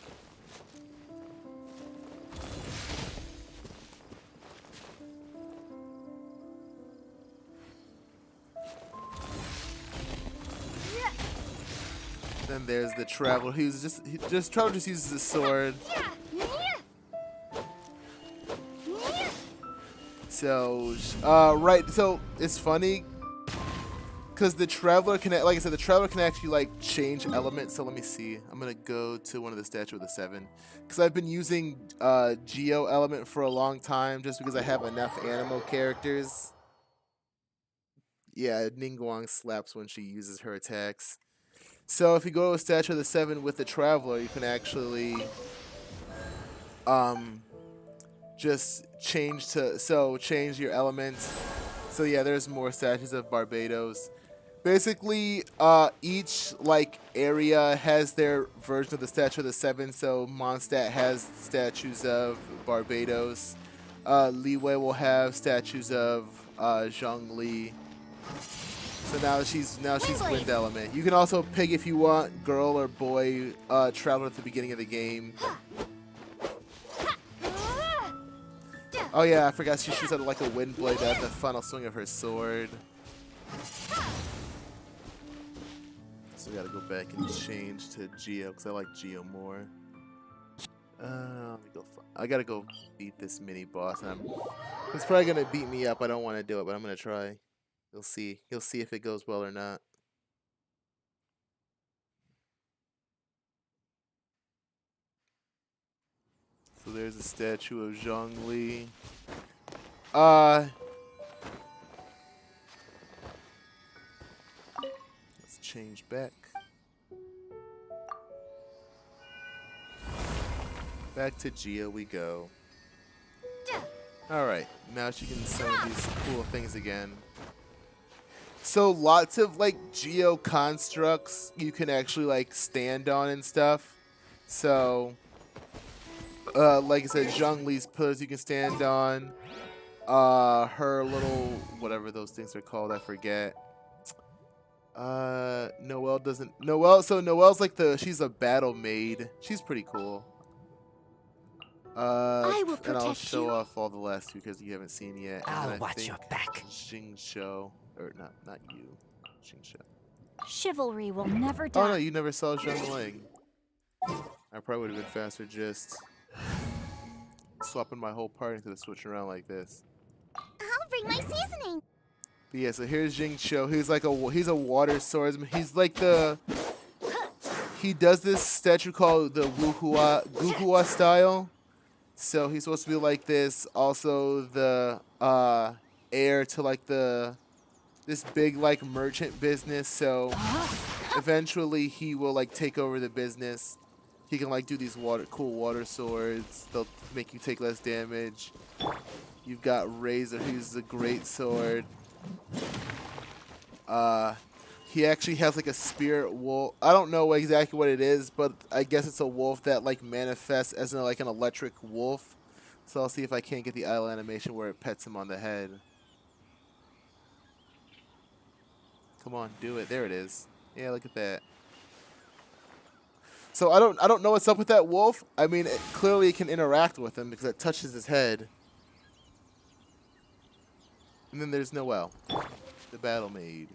Then there's the Traveler. Traveler just uses his sword. So, right. So it's funny because the Traveler can, like I said, the Traveler can actually like change elements. So let me see. I'm gonna go to one of the Statue of the Seven because I've been using Geo element for a long time just because I have enough Anemo characters. Yeah, Ningguang slaps when she uses her attacks. So if you go to a Statue of the Seven with the Traveler, you can actually just change your element. So yeah, there's more statues of Barbados. Basically, each like area has their version of the Statue of the Seven. So Mondstadt has statues of Barbados. Liyue will have statues of Zhongli. So now she's wind element. You can also pick if you want girl or boy Traveler at the beginning of the game. Oh yeah, I forgot she shoots out like a wind blade at the final swing of her sword. So we gotta go back and change to Geo because I like Geo more. Let me go. I gotta go beat this mini boss. And it's probably gonna beat me up. I don't want to do it, but I'm gonna try. You'll see. You'll see if it goes well or not. So there's a statue of Zhongli. Let's change back. Back to Geo we go. Alright, now she can summon these cool things again. So lots of like Geo constructs you can actually like stand on and stuff. So like I said, Zhongli's pillars you can stand on. Her little whatever those things are called, I forget. Noelle doesn't. So Noelle's like she's a battle maid. She's pretty cool. I will protect and I'll show you. off all the last two because you haven't seen yet. I'll watch your back. Xingqiu, or not you, Xingqiu. Chivalry will never die. Oh no, you never saw Zhongling. I probably would have been faster just swapping my whole party instead of switching around like this. I'll bring my seasoning. But yeah, so here's Xingqiu. He's a water swordsman. He's like he does this statue called the Guhua style. So he's supposed to be like this. Also the heir to like this big like merchant business. So eventually he will like take over the business. He can like do these cool water swords. They'll make you take less damage. You've got Razor, who's a great sword. He actually has like a spirit wolf. I don't know exactly what it is, but I guess it's a wolf that like manifests as like an electric wolf. So I'll see if I can't get the idle animation where it pets him on the head. Come on, do it. There it is. Yeah, look at that. So I don't know what's up with that wolf. I mean, clearly it can interact with him because it touches his head. And then there's Noelle, the battle maid.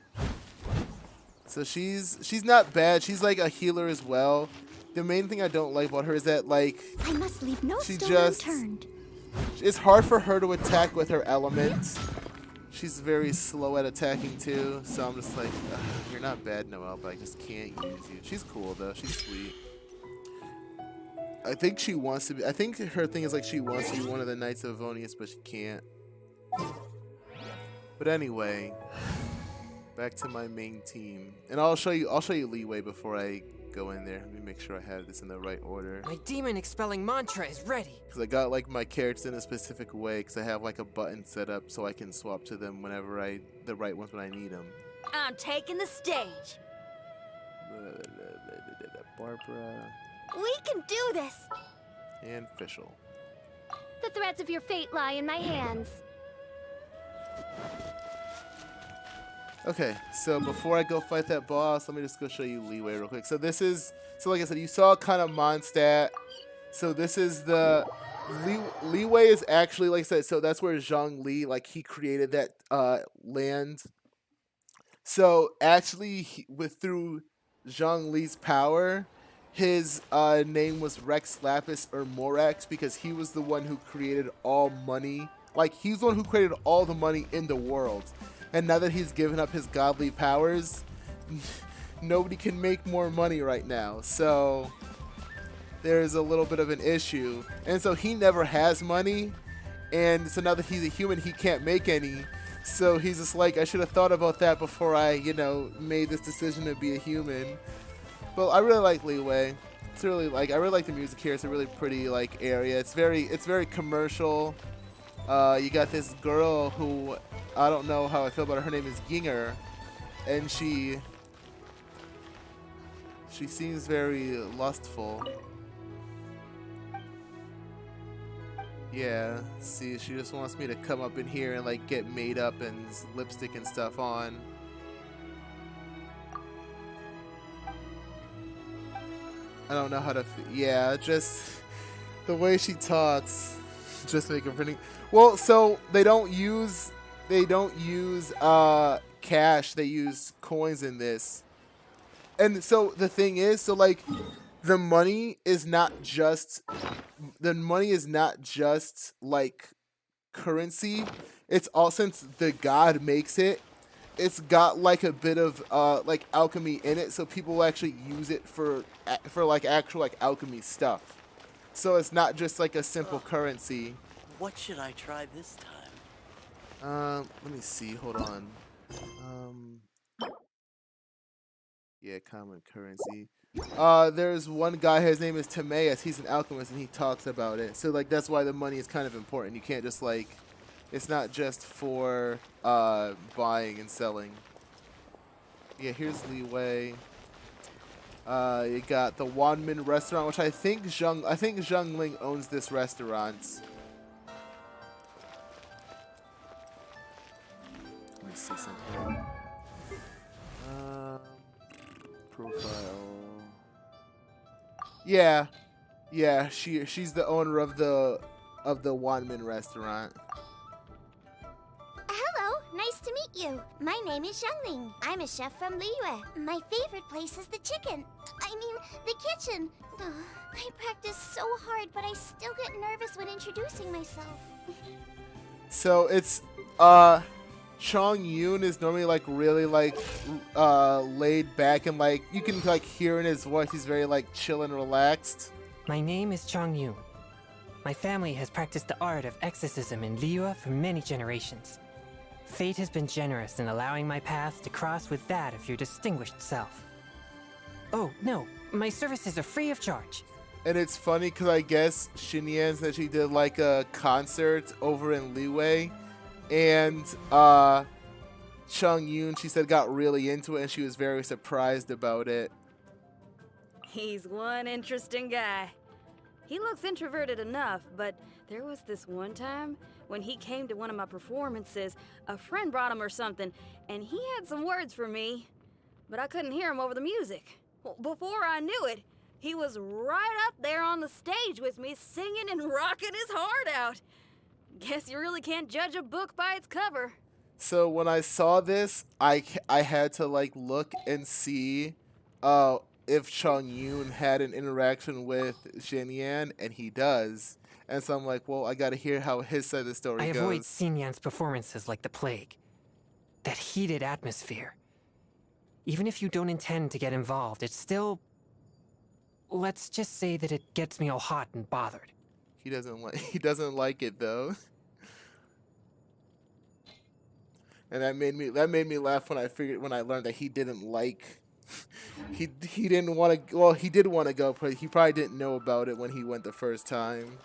So she's not bad. She's like a healer as well. The main thing I don't like about her is that like I must leave no she stone just unturned. it's hard for her to attack with her element. She's very slow at attacking too. So I'm just like, you're not bad, Noelle, but I just can't use you. She's cool though. She's sweet. I think she wants to be. I think her thing is like she wants to be one of the Knights of Avonius, but she can't. But anyway, back to my main team, and I'll show you Liyue before I go in there. Let me make sure I have this in the right order. My demon expelling mantra is ready. Because I got like my characters in a specific way. Because I have like a button set up so I can swap to them whenever the right ones when I need them. I'm taking the stage. Barbara We can do this. and Fischl. The threads of your fate lie in my hands. Okay, so before I go fight that boss, let me just go show you Liyue real quick. So like I said, you saw kind of Mondstadt. So this is the Liyue is actually, like I said, so that's where Zhongli, like he created that land. So actually, through Zhongli's power, his name was Rex Lapis or Morax because he was the one who created all money. Like, he's the one who created all the money in the world. And now that he's given up his godly powers, nobody can make more money right now. So there's a little bit of an issue. And so he never has money. And so now that he's a human, he can't make any. So he's just like, I should have thought about that before I, you know, made this decision to be a human. But I really like Liyue. It's really like, I really like the music here. It's a really pretty like area. It's very commercial. You got this girl who, I don't know how I feel about her. Her name is Ginger, and she seems very lustful. Yeah, see, she just wants me to come up in here and like get made up and lipstick and stuff on. I don't know how to. Yeah, just the way she talks, just make her pretty. Well, so they don't use cash. They use coins in this, and so the thing is, so like, the money is not just like currency. It's all, since the god makes it, it's got like a bit of like alchemy in it, so people will actually use it for like actual like alchemy stuff. So it's not just like a simple currency. What should I try this time? Let me see. Hold on. Yeah, common currency. There's one guy, his name is Timaeus. He's an alchemist and he talks about it. So like that's why the money is kind of important. You can't just like, it's not just for buying and selling. Yeah, here's Liyue. You got the Wanmin restaurant, which I think Zhongling owns this restaurant. Let me see something. Profile. Yeah, she's the owner of the Wanmin restaurant. Hello, nice to meet you. My name is Zhongling. I'm a chef from Liyue. My favorite place is the the kitchen. I practice so hard, but I still get nervous when introducing myself. So it's Chong Yun is normally like really like laid back, and like you can like hear in his voice he's very like chill and relaxed. My name is Chong Yun. My family has practiced the art of exorcism in Liyue for many generations. Fate has been generous in allowing my path to cross with that of your distinguished self. Oh, no, my services are free of charge. And it's funny because I guess Xinyan said she did like a concert over in Liyue, and Chong Yun, she said, got really into it and she was very surprised about it. He's one interesting guy. He looks introverted enough, but there was this one time when he came to one of my performances, a friend brought him or something, and he had some words for me, but I couldn't hear him over the music. Well, before I knew it, he was right up there on the stage with me, singing and rocking his heart out. Guess you really can't judge a book by its cover. So when I saw this, I had to like look and see if Chong Yun had an interaction with Xinyan, and he does. And so I'm like, well, I gotta hear how his side of the story goes. I avoid Xinyan's performances like the plague. That heated atmosphere. Even if you don't intend to get involved, it's still... Let's just say that it gets me all hot and bothered. He doesn't like it though. And that made me laugh when I learned that he didn't like he didn't want to, well, he did want to go, but he probably didn't know about it when he went the first time.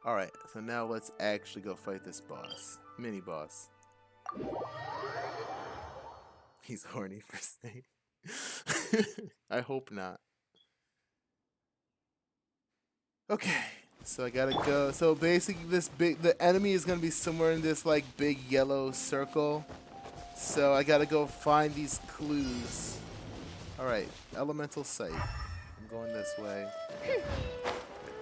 Alright, so now let's actually go fight this boss. Mini boss. He's horny for Snake. I hope not. Okay, so I gotta go. So basically the enemy is gonna be somewhere in this like big yellow circle. So I gotta go find these clues. Alright, elemental sight. I'm going this way.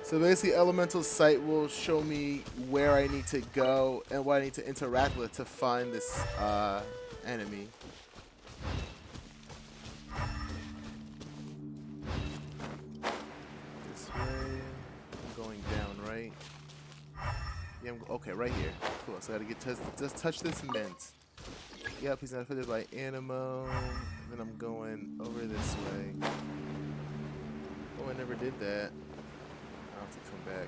So basically elemental sight will show me where I need to go and what I need to interact with to find this enemy. This way. I'm going down, right? Yeah, okay, right here. Cool, so I gotta get just touch this mint. Yep, he's not affected by Animo. And then I'm going over this way. Oh, I never did that. I'll have to come back.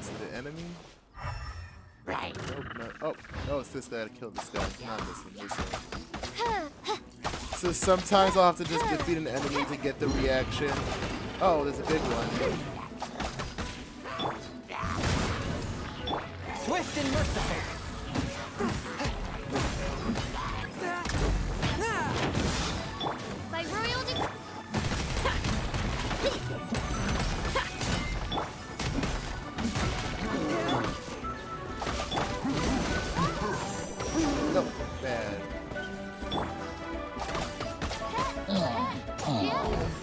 Is it the enemy? Right. Nope, no. Oh, it's this guy to kill this guy. Not this one, this one. So sometimes I'll have to just defeat an enemy to get the reaction. Oh, there's a big one. Swift and merciful. By royal decree. Nope, bad.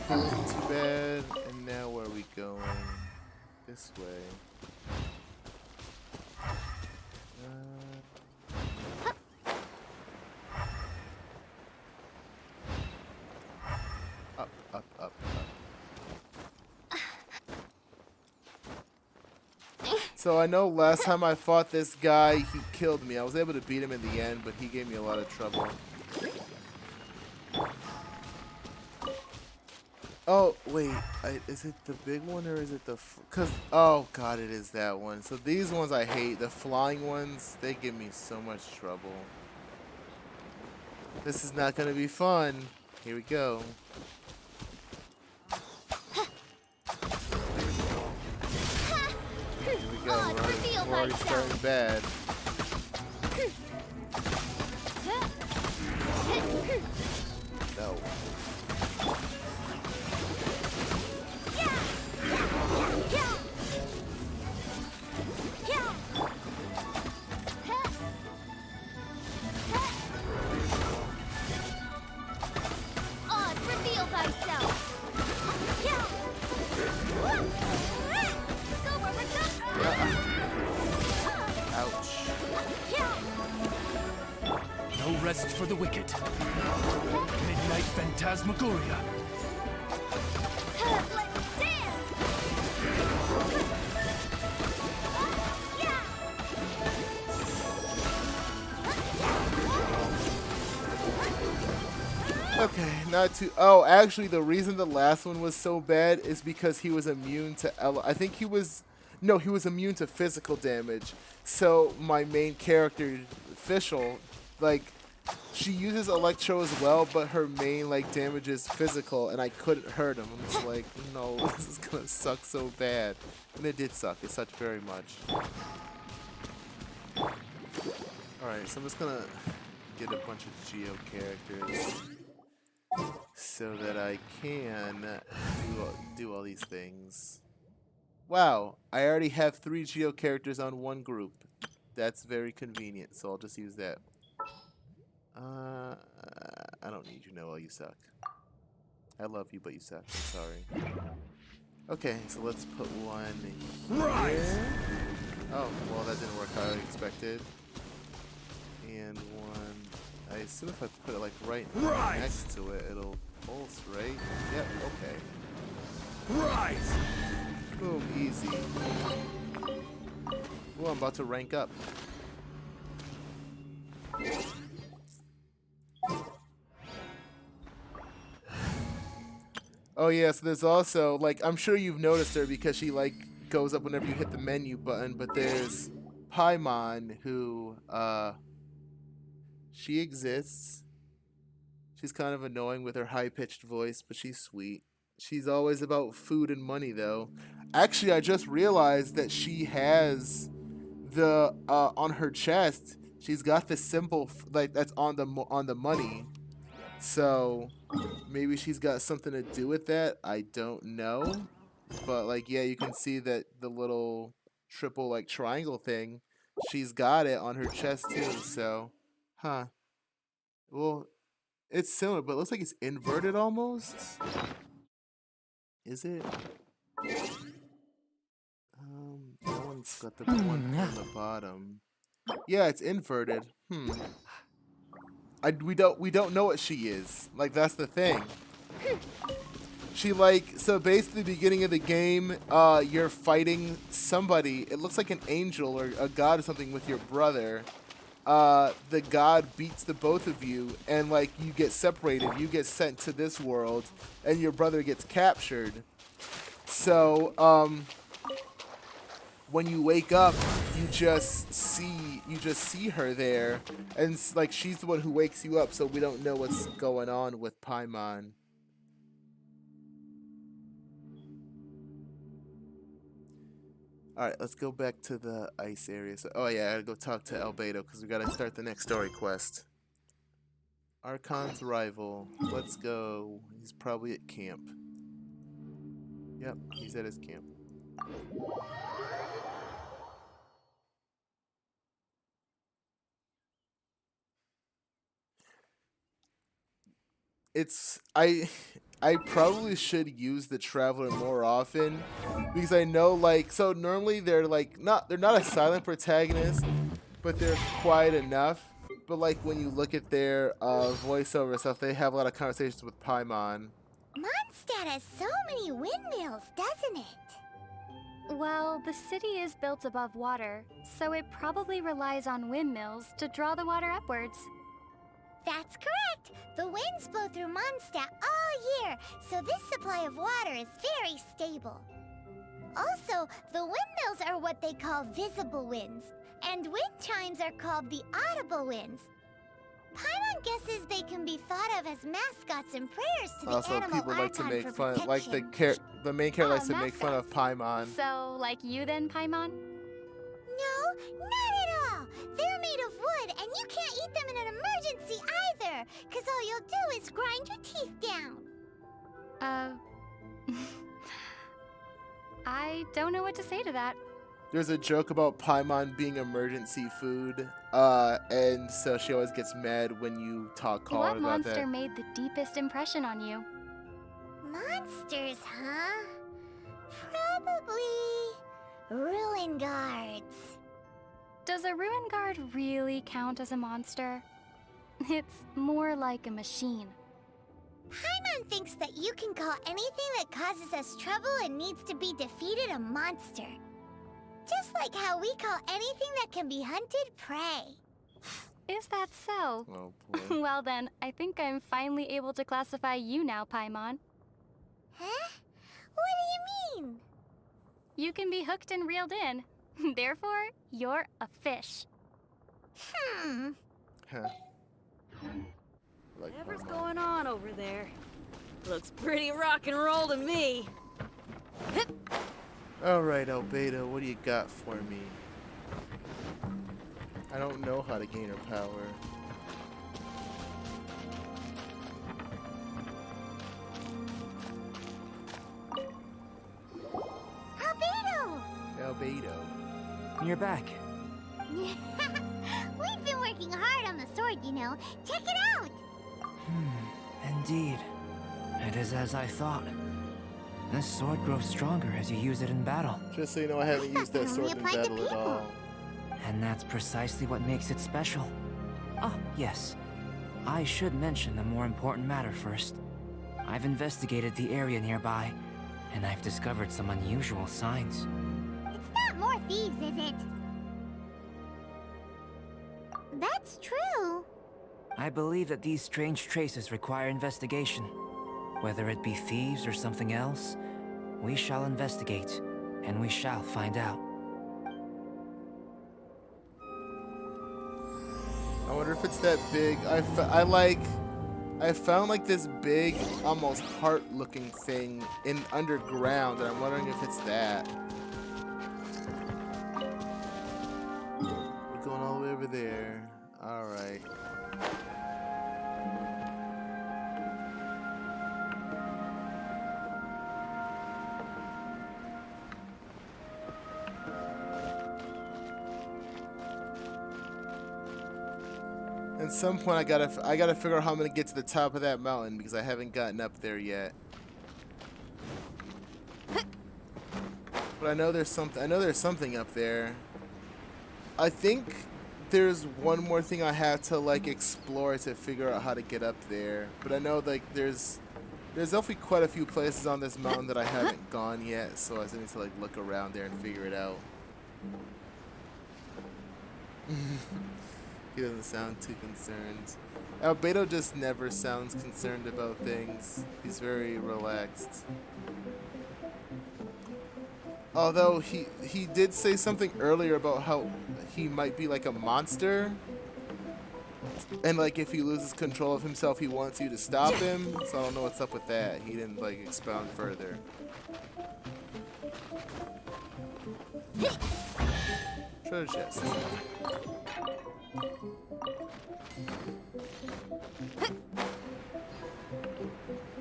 Too bad. And now where are we going? This way. Up, up, up, up. So I know last time I fought this guy, he killed me. I was able to beat him in the end, but he gave me a lot of trouble. Oh, wait. Is it the big one or is it the... oh, God, it is that one. So these ones I hate. The flying ones, they give me so much trouble. This is not going to be fun. Here we go. Here we go. We're already starting bad. No. No rest for the wicked. Midnight Phantasmagoria. Okay, not too... Oh, actually, the reason the last one was so bad is because he was immune to... I think he was... No, he was immune to physical damage. So, my main character, Fischl, like, she uses Electro as well, but her main, like, damage is physical, and I couldn't hurt him. I'm just like, no, this is gonna suck so bad. And it did suck. It sucked very much. Alright, so I'm just gonna get a bunch of Geo characters so that I can do all these things. Wow, I already have 3 Geo characters on one group. That's very convenient, so I'll just use that. I don't need you, Noah, you suck. I love you, but you suck. I'm sorry. Okay, so let's put one here. Oh, well, that didn't work how I expected. And one... I assume if I put it, like, right next to it, it'll pulse, right? Yep, okay. Rise! Boom, easy. Ooh, I'm about to rank up. Oh yeah, so there's also, like, I'm sure you've noticed her because she, like, goes up whenever you hit the menu button, but there's Paimon who, she exists. She's kind of annoying with her high-pitched voice, but she's sweet. She's always about food and money, though. Actually, I just realized that she has the, on her chest, she's got the symbol, like, that's on the money. So, maybe she's got something to do with that. I don't know. But, like, yeah, you can see that the little triple like triangle thing, she's got it on her chest too. So, huh? Well, it's similar, but it looks like it's inverted almost. Is it? That one's got the one on the bottom. Yeah, it's inverted. We don't know what she is. Like, that's the thing. She so basically the beginning of the game, you're fighting somebody. It looks like an angel or a god or something with your brother. The god beats the both of you, and like you get separated. You get sent to this world, and your brother gets captured. So, when you wake up, you just see her there, and like she's the one who wakes you up. So we don't know what's going on with Paimon. All right, let's go back to the ice area. So, oh yeah, I gotta go talk to Albedo because we gotta start the next story quest. Archon's rival. Let's go. He's probably at camp. Yep, he's at his camp. I probably should use the Traveler more often because I know so normally they're not a silent protagonist, but they're quiet enough. But like when you look at their voiceover stuff, they have a lot of conversations with Paimon. Mondstadt has so many windmills, doesn't it? Well, the city is built above water, so it probably relies on windmills to draw the water upwards. That's correct! The winds blow through Mondstadt all year, so this supply of water is very stable. Also, the windmills are what they call visible winds, and wind chimes are called the audible winds. Paimon guesses they can be thought of as mascots and prayers to the Also, animal people like to Archon make for fun, protection. like the main character likes to make fun of Paimon. So, like you then, Paimon? No, not at all! They're made of wood, and you can't eat them in an emergency either, because all you'll do is grind your teeth down. I don't know what to say to that. There's a joke about Paimon being emergency food, and so she always gets mad when you call her What about monster that. made the deepest impression on you? Monsters, huh? Probably ruin guards. Does a ruin guard really count as a monster? It's more like a machine. Paimon thinks that you can call anything that causes us trouble and needs to be defeated a monster. Just like how we call anything that can be hunted prey. Is that so? Oh boy. Well then, I think I'm finally able to classify you now, Paimon. Huh? What do you mean? You can be hooked and reeled in. Therefore, you're a fish. Hmm. Huh. Whatever's going on over there? Looks pretty rock and roll to me. Alright, Albedo, what do you got for me? I don't know how to gain her power. Albedo! Albedo. You're back. We've been working hard on the sword, you know. Check it out! Indeed. It is as I thought. This sword grows stronger as you use it in battle. Just so you know, I haven't used that sword in applied to battle at all. And that's precisely what makes it special. Oh, yes. I should mention the more important matter first. I've investigated the area nearby, and I've discovered some unusual signs. It's not more thieves, is it? That's true. I believe that these strange traces require investigation. Whether it be thieves or something else, we shall investigate, and we shall find out. I wonder if it's that big. I found like this big, almost heart-looking thing in underground, and I'm wondering if it's that. We're going all the way over there. All right. At some point, I gotta figure out how I'm gonna get to the top of that mountain because I haven't gotten up there yet. But I know there's something. I know there's something up there. I think there's one more thing I have to like explore to figure out how to get up there. But I know like there's definitely quite a few places on this mountain that I haven't gone yet, so I just need to like look around there and figure it out. He doesn't sound too concerned. Albedo just never sounds concerned about things. He's very relaxed. Although he did say something earlier about how he might be like a monster. And like if he loses control of himself, he wants you to stop him. So I don't know what's up with that. He didn't like expound further. Treasure chest.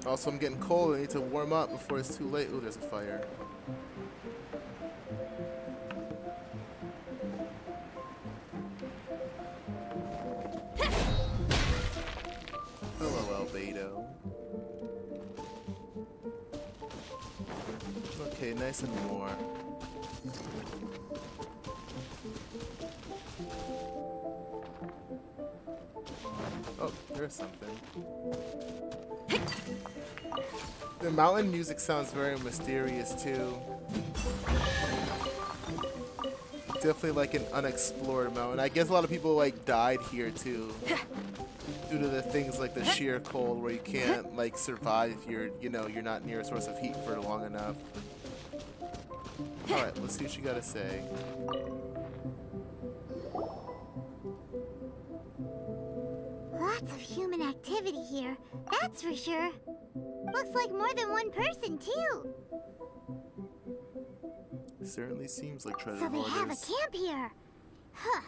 Also, I'm getting cold. I need to warm up before it's too late. Ooh, there's a fire. Hello, Albedo. Okay, nice and warm. Oh, there's something. The mountain music sounds very mysterious too. Definitely like an unexplored mountain. I guess a lot of people like died here too. Due to the things like the sheer cold where you can't like survive if you're not near a source of heat for long enough. Alright, let's see what you gotta say. Lots of human activity here, that's for sure. Looks like more than one person, too. Certainly seems like treasure So they hoarders. have a camp here. Huh.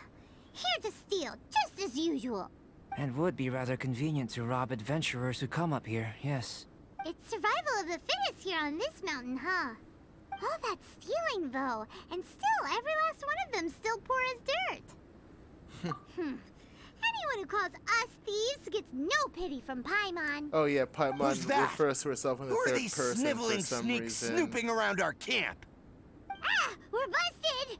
Here to steal, just as usual. And would be rather convenient to rob adventurers who come up here, yes. It's survival of the fittest here on this mountain, huh? All that stealing, though, and still every last one of them still poor as dirt. Anyone who calls us thieves gets no pity from Paimon. Oh yeah, Paimon Who's that? refers to herself in the Who are third these person sniveling for some sneaks reason. snooping around our camp? Ah, we're busted!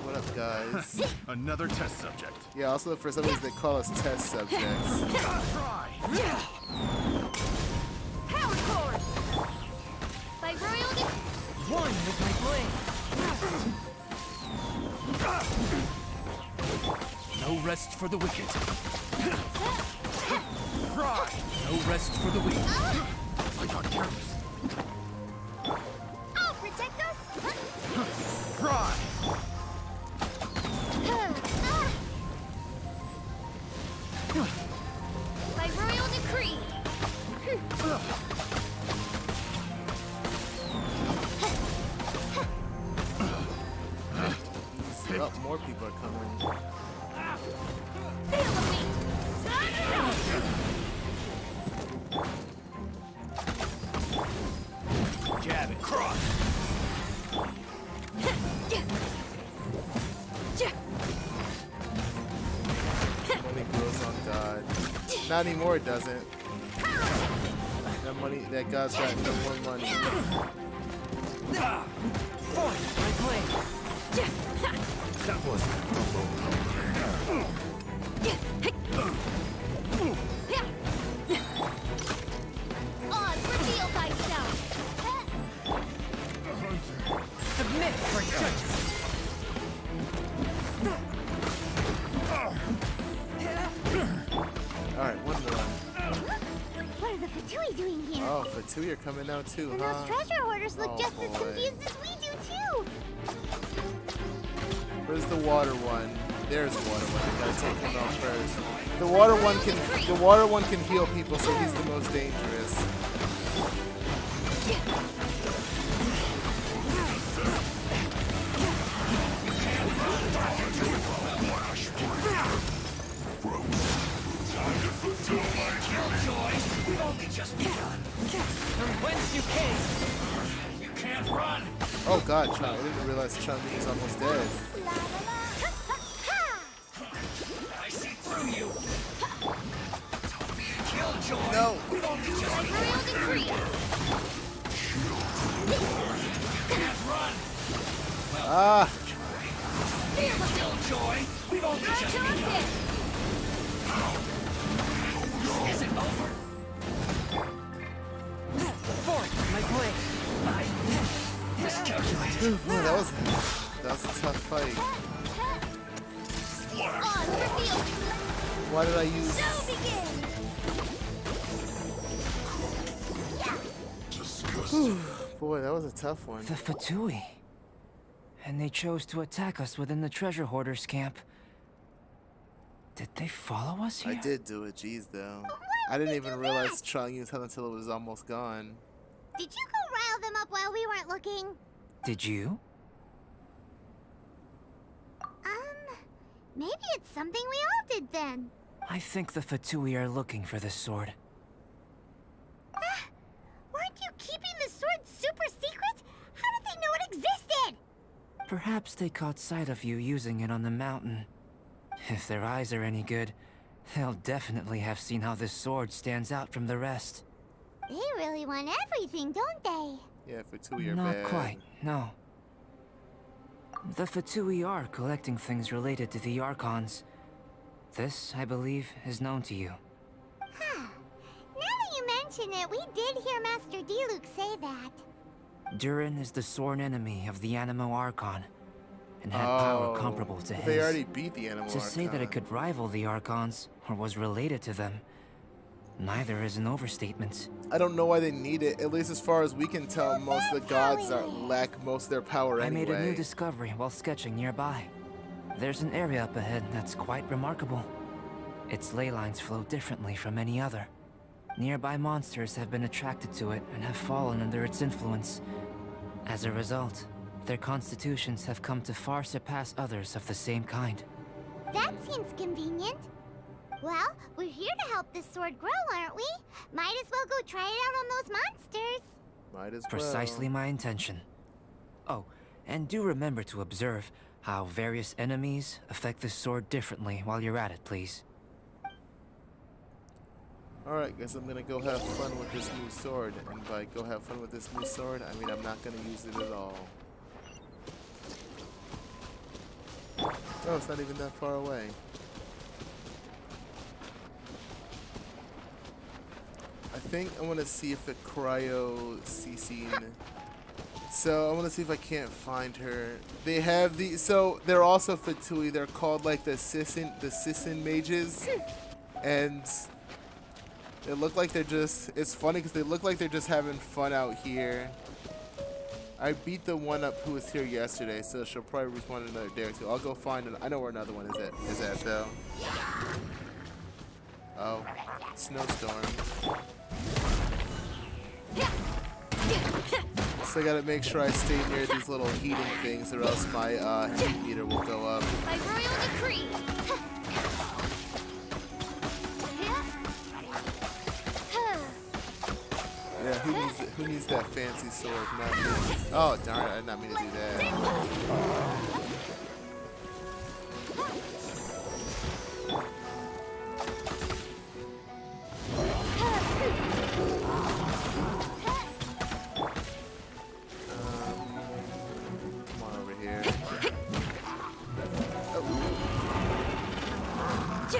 What up, guys? Another test subject. Yeah, also for some reason they call us test subjects. Try. Power cord! By royal One with my blade. No rest for the wicked. Try. No rest for the weak. I got careless. I'll protect us! Try. By royal decree! Oh, more people are coming. Jab it. Cross. Money grows on God. Not anymore, it doesn't. That money, that God's got no more money. One with my blade. That was. Oz, reveal thyself! Submit for judges. Alright, one more. What are the Fatui doing here? Oh, Fatui are coming now too, And huh? those treasure hoarders look Oh, just as boy. confused as we do, too. Where's the water one? There's the water one. I gotta take him out first. The water one can heal people, so he's the most dangerous. From whence you came. You can't run! Oh god, Chung, I didn't realize Chung was almost dead. I see through you. Don't be a killjoy. No. We don't need just can't run. Ah. Killjoy. We've only just begun. Is it over? Forth, my blade. Miscalculated. Boy, that was a tough fight. Why did I use? Whew, boy, that was a tough one. The Fatui. And they chose to attack us within the treasure hoarders camp. Did they follow us here? I did do it, jeez though. I didn't even realize Chung Yu's until it was almost gone. Did you go rile them up while we weren't looking? Did you? Maybe it's something we all did then. I think the Fatui are looking for this sword. Weren't you keeping the sword super secret? How did they know it existed? Perhaps they caught sight of you using it on the mountain. If their eyes are any good, they'll definitely have seen how this sword stands out from the rest. They really want everything, don't they? Yeah, Fatui are Not bad. quite, no. The Fatui are collecting things related to the Archons. This, I believe, is known to you. Huh. Now that you mention it, we did hear Master Diluc say that. Durin is the sworn enemy of the Animo Archon, and had power comparable to his. They already beat the Animo Archon. To say that it could rival the Archons, or was related to them, neither is an overstatement. I don't know why they need it. At least as far as we can tell, most of the gods lack most of their power anyway. I made a new discovery while sketching nearby. There's an area up ahead that's quite remarkable. Its ley lines flow differently from any other. Nearby monsters have been attracted to it and have fallen under its influence. As a result, their constitutions have come to far surpass others of the same kind. That seems convenient. Well, we're here to help this sword grow, aren't we? Might as well go try it out on those monsters. Might as well. Precisely my intention. Oh, and do remember to observe how various enemies affect this sword differently while you're at it, please. Alright, guess I'm gonna go have fun with this new sword. And by go have fun with this new sword, I mean I'm not gonna use it at all. Oh, it's not even that far away. I think I want to see if the cryo ceasing. So I want to see if I can't find her. They have the they're also Fatui. They're called like the Sissin mages, and they look like they're just. It's funny because they look like they're just having fun out here. I beat the one up who was here yesterday, so she'll probably respawn another day or two. I'll go find it. I know where another one is at though. Oh, snowstorm. So I gotta make sure I stay near these little heating things, or else my heat meter will go up. By royal decree. Yeah, who needs that fancy sword? Not me. Oh darn it! I did not mean to do that.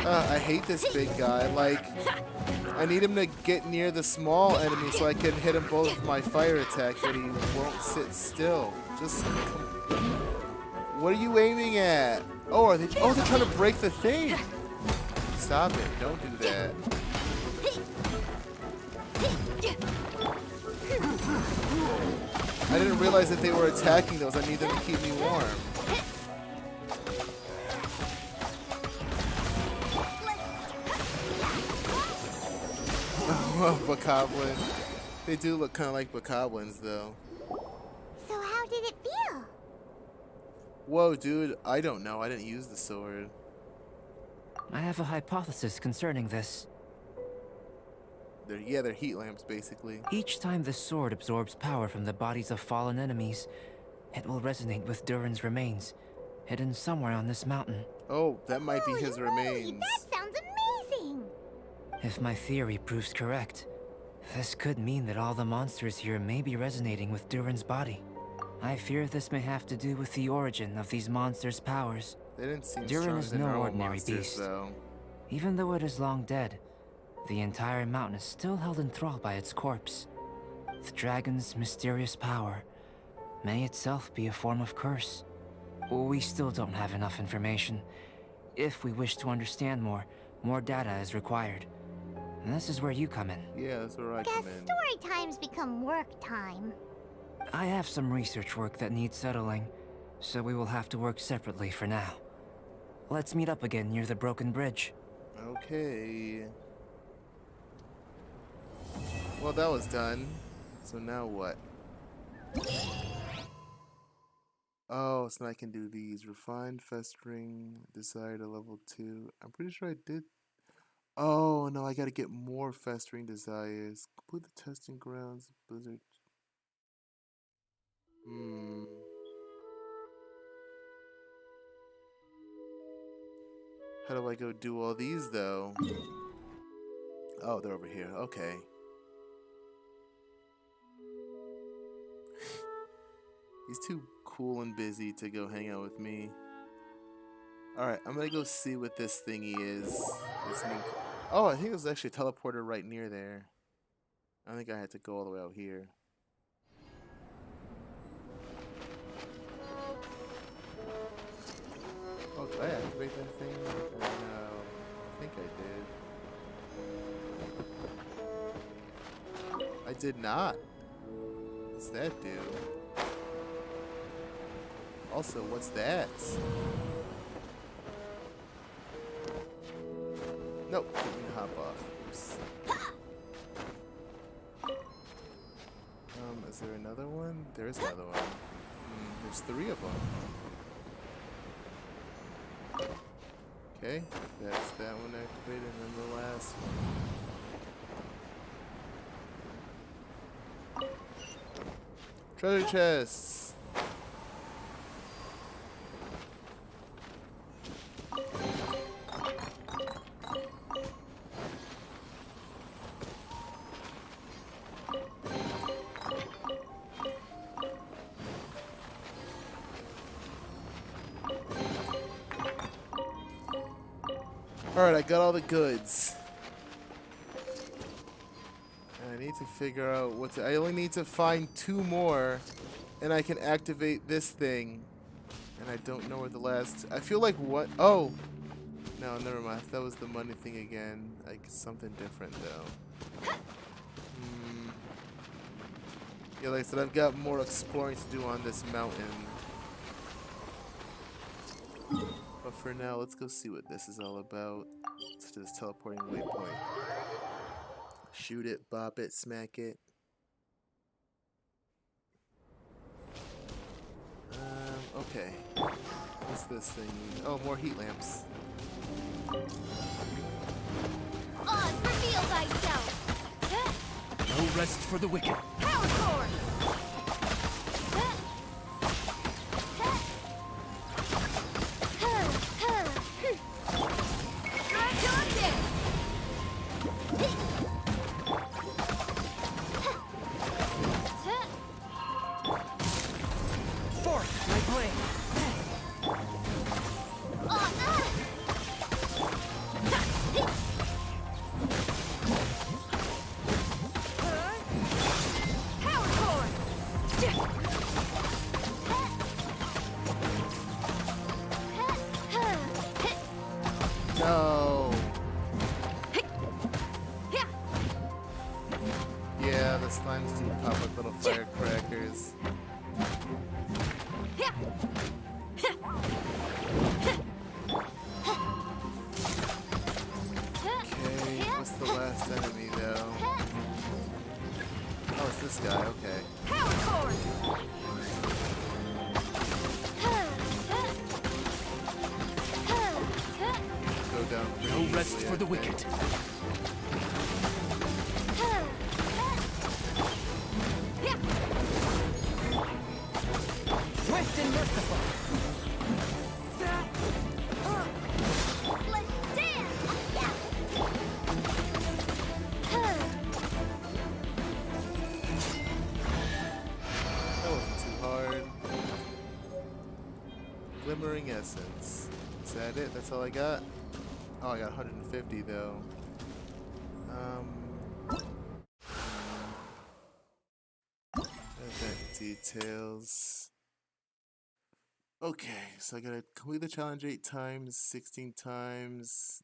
I hate this big guy. Like, I need him to get near the small enemy so I can hit him both with my fire attack, but he won't sit still. Just, what are you aiming at? Oh, they're trying to break the thing. Stop it! Don't do that. I didn't realize that they were attacking those. I need them to keep me warm. Oh, Bokoblin. They do look kind of like Bokoblins, though. So how did it feel? Whoa, dude. I don't know. I didn't use the sword. I have a hypothesis concerning this. They're heat lamps, basically. Each time this sword absorbs power from the bodies of fallen enemies, It will resonate with Durin's remains, hidden somewhere on this mountain. Oh, that might be his Holy remains. moly, that sounds amazing! If my theory proves correct, this could mean that all the monsters here may be resonating with Durin's body. I fear this may have to do with the origin of these monsters' powers. They didn't seem Durin stronger is than no normal ordinary monsters, beast. though. Even though it is long dead, the entire mountain is still held in thrall by its corpse. The dragon's mysterious power may itself be a form of curse. We still don't have enough information. If we wish to understand more data is required. And this is where you come in. Yeah, that's where I Guess come in. story times become work time. I have some research work that needs settling, so we will have to work separately for now. Let's meet up again near the broken bridge. Okay. Well, that was done. So now what? Oh, so now I can do these. Refined, festering, desire to level 2. I'm pretty sure I did. Oh, no, I gotta get more festering desires. Complete the testing grounds, blizzard. How do I go do all these, though? Oh, they're over here. Okay. He's too cool and busy to go hang out with me. Alright, I'm gonna go see what this thingy is. This new... Oh, I think it was actually a teleporter right near there. I think I had to go all the way out here. Oh, did I activate that thing? No, I think I did. I did not. What's that do? Also, what's that? Nope, didn't hop off. Oops. Is there another one? There is another one. There's 3 of them. Okay, that's that one activated, and then the last one. Treasure chests! Alright, I got all the goods. And I need to figure out what to... I only need to find 2 more, and I can activate this thing. And I don't know where the last... I feel like what... Oh! No, never mind. That was the money thing again. Like, something different, though. Yeah, like I said, I've got more exploring to do on this mountain. But for now, let's go see what this is all about. Let's do this teleporting waypoint. Shoot it, bop it, smack it. Okay. What's this thing? Oh, more heat lamps. Oz, reveal thyself! No rest for the wicked. Power cord! Forth, my blade! No. Yeah, the slimes do pop like little firecrackers. Okay, what's the last enemy though? Oh, it's this guy, okay. Power cord! Go down pretty No rest easily, for I the think. wicked. Glimmering Essence. Is that it? That's all I got? Oh, I got 150 though. Event details. Okay, so I gotta complete the challenge 8 times, 16 times.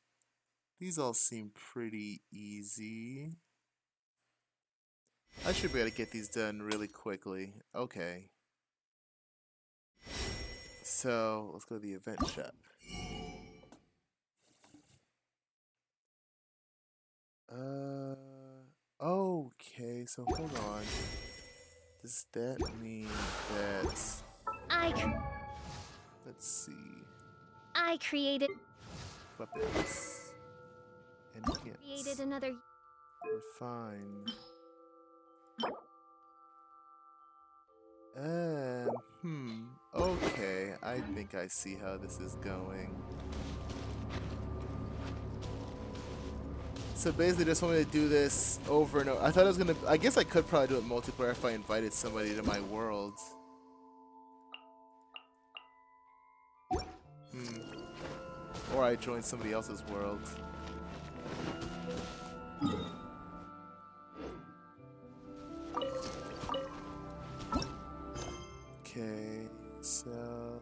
These all seem pretty easy. I should be able to get these done really quickly. Okay. So, let's go to the event shop. Okay, so hold on. Does that mean that... Let's see. I created Weapons. Enhance. created another. Refine. Okay, I think I see how this is going. So basically, just want me to do this over and over. I thought I was gonna. I guess I could probably do it multiplayer if I invited somebody to my world. Or I joined somebody else's world. Okay, so...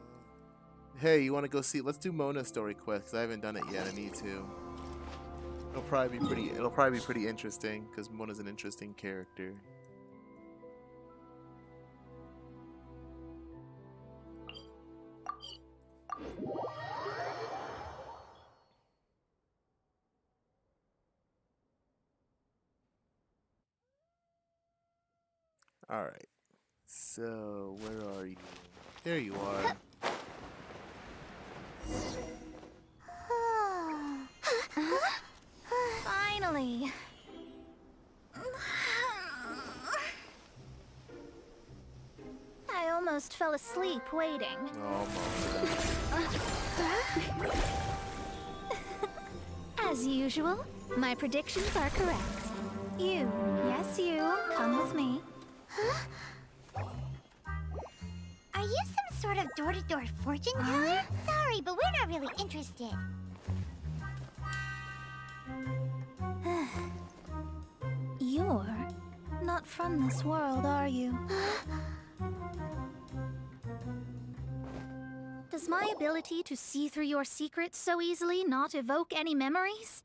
Hey, you want to go see... Let's do Mona's story quest, because I haven't done it yet. I need to. It'll probably be pretty interesting, because Mona's an interesting character. Alright. So, where are you? There you are. Finally. I almost fell asleep waiting. As usual, my predictions are correct. You, yes you, come with me. Are you some sort of door-to-door fortune teller? Sorry, but we're not really interested. You're not from this world, are you? Does my ability to see through your secrets so easily not evoke any memories?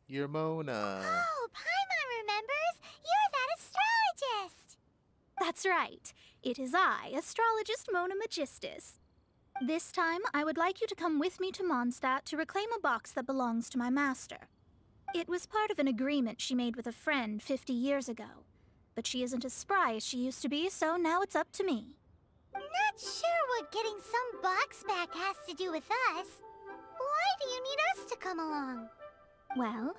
You're Mona. Oh, Paimon remembers! You're that astrologist! That's right. It is I, astrologist Mona Magistus. This time, I would like you to come with me to Mondstadt to reclaim a box that belongs to my master. It was part of an agreement she made with a friend 50 years ago. But she isn't as spry as she used to be, so now it's up to me. Not sure what getting some box back has to do with us. Why do you need us to come along? Well,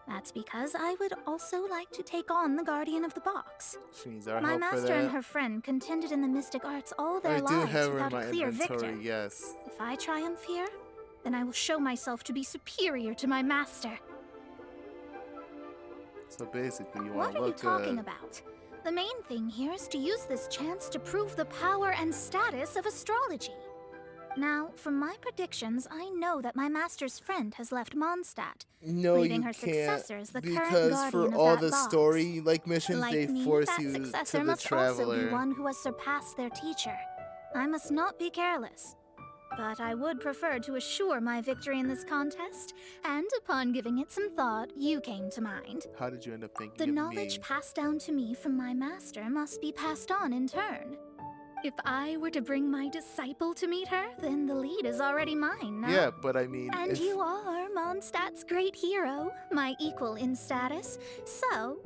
that's because I would also like to take on the Guardian of the Box. She needs our My help for master that. and her friend contended in the mystic arts all their I do lives have her in without my a clear inventory, victor. yes. If I triumph here, then I will show myself to be superior to my master. So basically, you What want to are you look talking about? The main thing here is to use this chance to prove the power and status of astrology. Now, from my predictions, I know that my master's friend has left Mondstadt, No, leaving you her can't, successor as the current because guardian for of all that the box. story missions, Like they me, force that you successor to the must also be traveler. one who has surpassed their teacher. I must not be careless. But I would prefer to assure my victory in this contest, and upon giving it some thought, you came to mind. How did you end up thinking The of knowledge me? passed down to me from my master must be passed on in turn. If I were to bring my disciple to meet her, then the lead is already mine, no? Yeah, but I mean, And if, you are Mondstadt's great hero, my equal in status, so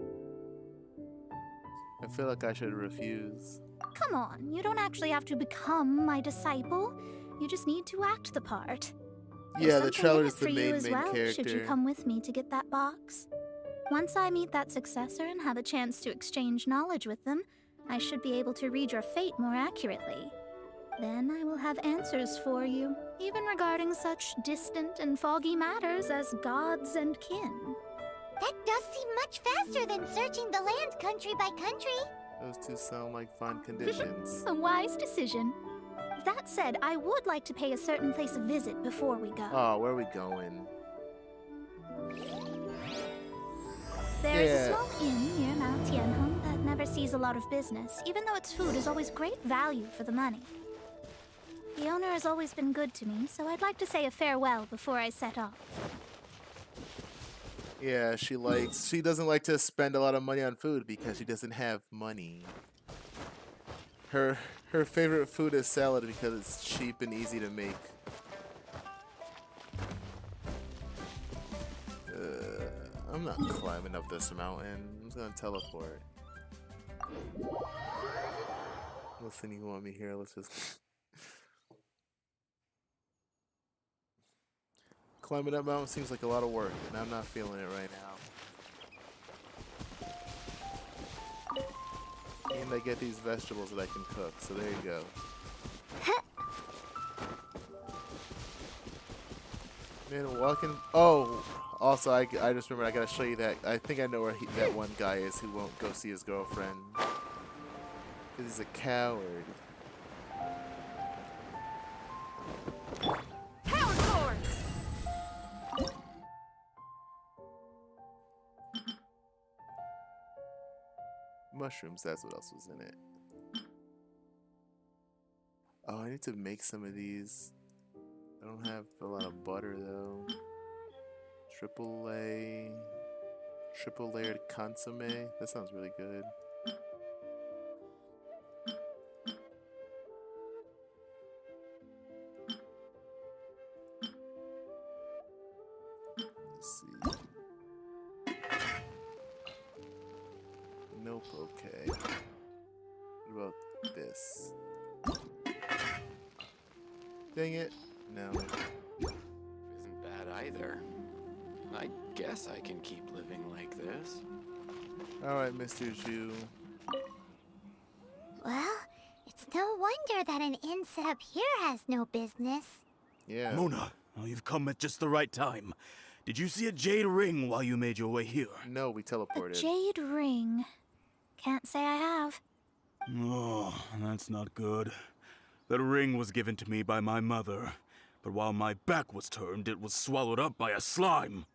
I feel like I should refuse. come on, you don't actually have to become my disciple. You just need to act the part. Yeah, There's the something in Traveler's it for the you main as well, character. should you come with me to get that box. Once I meet that successor and have a chance to exchange knowledge with them, I should be able to read your fate more accurately. Then I will have answers for you, even regarding such distant and foggy matters as gods and kin. That does seem much faster than searching the land country by country. Those two sound like fun conditions. A wise decision. That said, I would like to pay a certain place a visit before we go. Oh, where are we going? There's a small inn near Mount Tianheng that never sees a lot of business, even though its food is always great value for the money. The owner has always been good to me, so I'd like to say a farewell before I set off. Yeah, she doesn't like to spend a lot of money on food because she doesn't have money. Her favorite food is salad because it's cheap and easy to make. I'm not climbing up this mountain. I'm just gonna teleport. Listen, you want me here? Let's just climbing up mountain seems like a lot of work, and I'm not feeling it right now. And I get these vegetables that I can cook, so there you go. Man, walking. Oh, also I just remembered I gotta show you that. I think I know where that one guy is who won't go see his girlfriend because he's a coward. Power cord! Mushrooms, that's what else was in it. Oh, I need to make some of these. I don't have a lot of butter though. Triple layered consomme. That sounds really good. Let's see. Nope, okay. What about this? Dang it. No. Isn't bad either. I guess I can keep living like this. Alright, Mr. Zhu. Well, it's no wonder that an inn set up here has no business. Yeah. Mona, oh, you've come at just the right time. Did you see a jade ring while you made your way here? No, we teleported. A jade ring. Can't say I have. Oh, that's not good. That ring was given to me by my mother, but while my back was turned, it was swallowed up by a slime.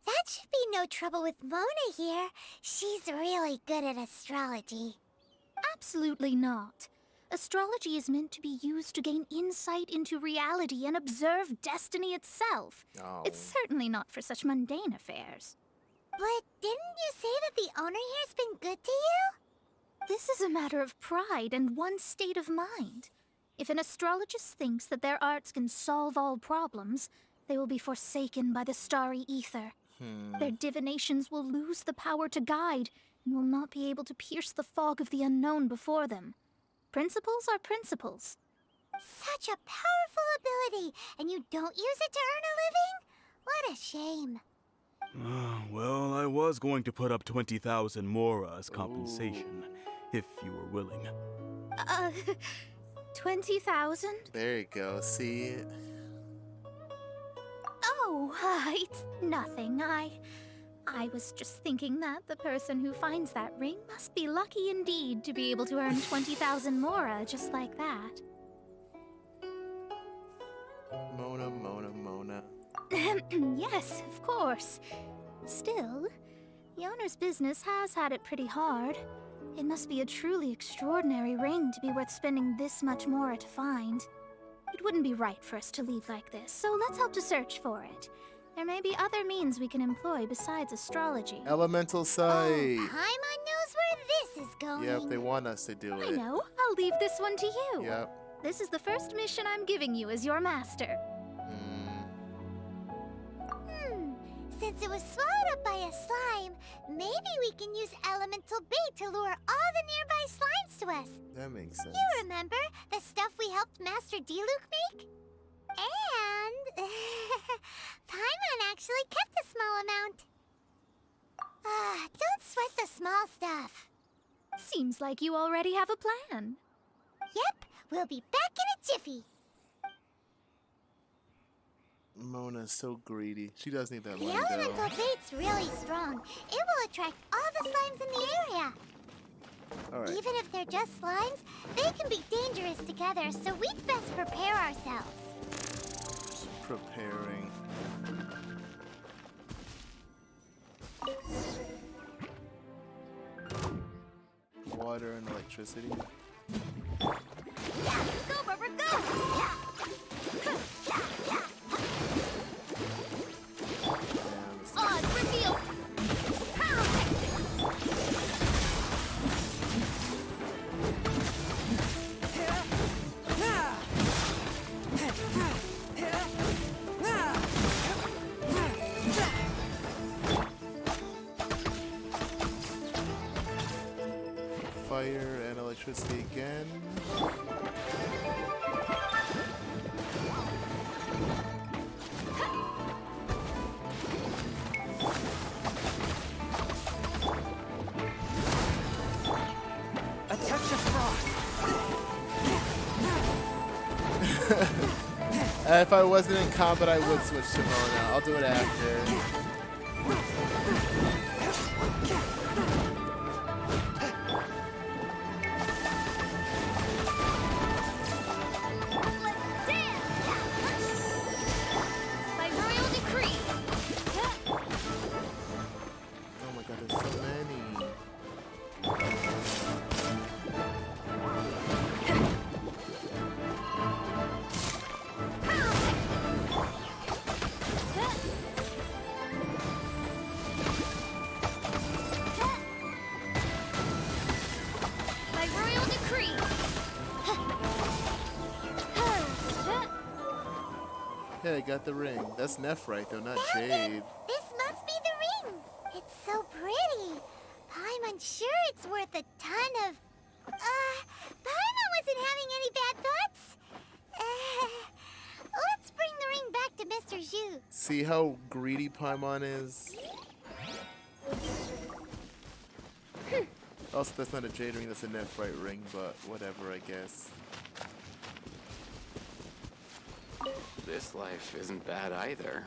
That should be no trouble with Mona here. She's really good at astrology. Absolutely not. Astrology is meant to be used to gain insight into reality and observe destiny itself. Oh. It's certainly not for such mundane affairs. But didn't you say that the owner here's been good to you? This is a matter of pride and one's state of mind. If an astrologist thinks that their arts can solve all problems, they will be forsaken by the starry ether. Their divinations will lose the power to guide and will not be able to pierce the fog of the unknown before them. Principles are principles. Such a powerful ability, and you don't use it to earn a living? What a shame. Well, I was going to put up 20,000 mora as compensation, if you were willing. 20,000? There you go, see? Oh, it's nothing. I was just thinking that the person who finds that ring must be lucky indeed to be able to earn 20,000 mora just like that. Mona, Mona, Mona. Yes, of course. Still, the owner's business has had it pretty hard. It must be a truly extraordinary ring to be worth spending this much mora to find. It wouldn't be right for us to leave like this, so let's help to search for it. There may be other means we can employ besides astrology. Elemental sight. Paimon knows where this is going. Yep, they want us to do it. I know. I'll leave this one to you. Yep. This is the first mission I'm giving you as your master. Since it was swallowed up by a slime, maybe we can use elemental bait to lure all the nearby slimes to us. That makes sense. You remember the stuff we helped Master Diluc make? And Paimon actually kept a small amount. Don't sweat the small stuff. Seems like you already have a plan. Yep, we'll be back in a jiffy. Mona's so greedy. She does need that The money, elemental though. bait's really strong. It will attract all the slimes in the area. Alright. Even if they're just slimes, they can be dangerous together, so we'd best prepare ourselves. Just preparing. Water and electricity. Go, Barbara, go! Odds reveal! Fire and electricity again. A touch of frost. If I wasn't in combat, I would switch to Mona. I'll do it after. By royal decree! Oh my god, there's so many. By royal decree! Hey, I got the ring. That's Nephrite though, not Found it! Jade. This must be the ring. It's so pretty. Paimon sure it's worth a ton of... Paimon wasn't having any bad thoughts. Let's bring the ring back to Mr. Zhu. See how greedy Paimon is? Also, that's not a Jade ring, that's a Nephrite ring, but whatever, I guess. This life isn't bad either.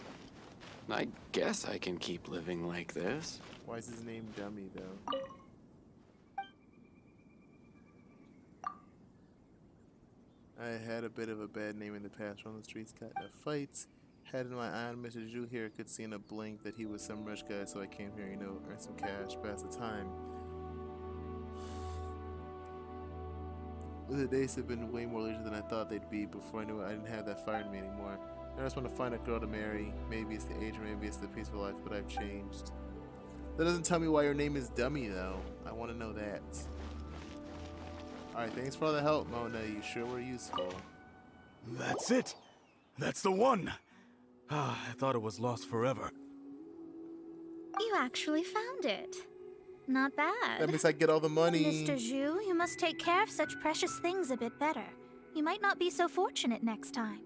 I guess I can keep living like this. Why is his name Dummy, though? I had a bit of a bad name in the past. On the streets, got in fights. Had in my eye, Mr. Zhu here could see in a blink that he was some rich guy, so I came here, you know, earn some cash, pass the time. The days have been way more leisure than I thought they'd be. Before I knew it, I didn't have that fire in me anymore. I just want to find a girl to marry. Maybe it's the age or maybe it's the peaceful life, but I've changed. That doesn't tell me why your name is Dummy, though. I want to know that. Alright, thanks for all the help, Mona. You sure were useful. That's it. That's the one. I thought it was lost forever. You actually found it. Not bad. That means I get all the money. Mr. Zhu, you must take care of such precious things a bit better. You might not be so fortunate next time.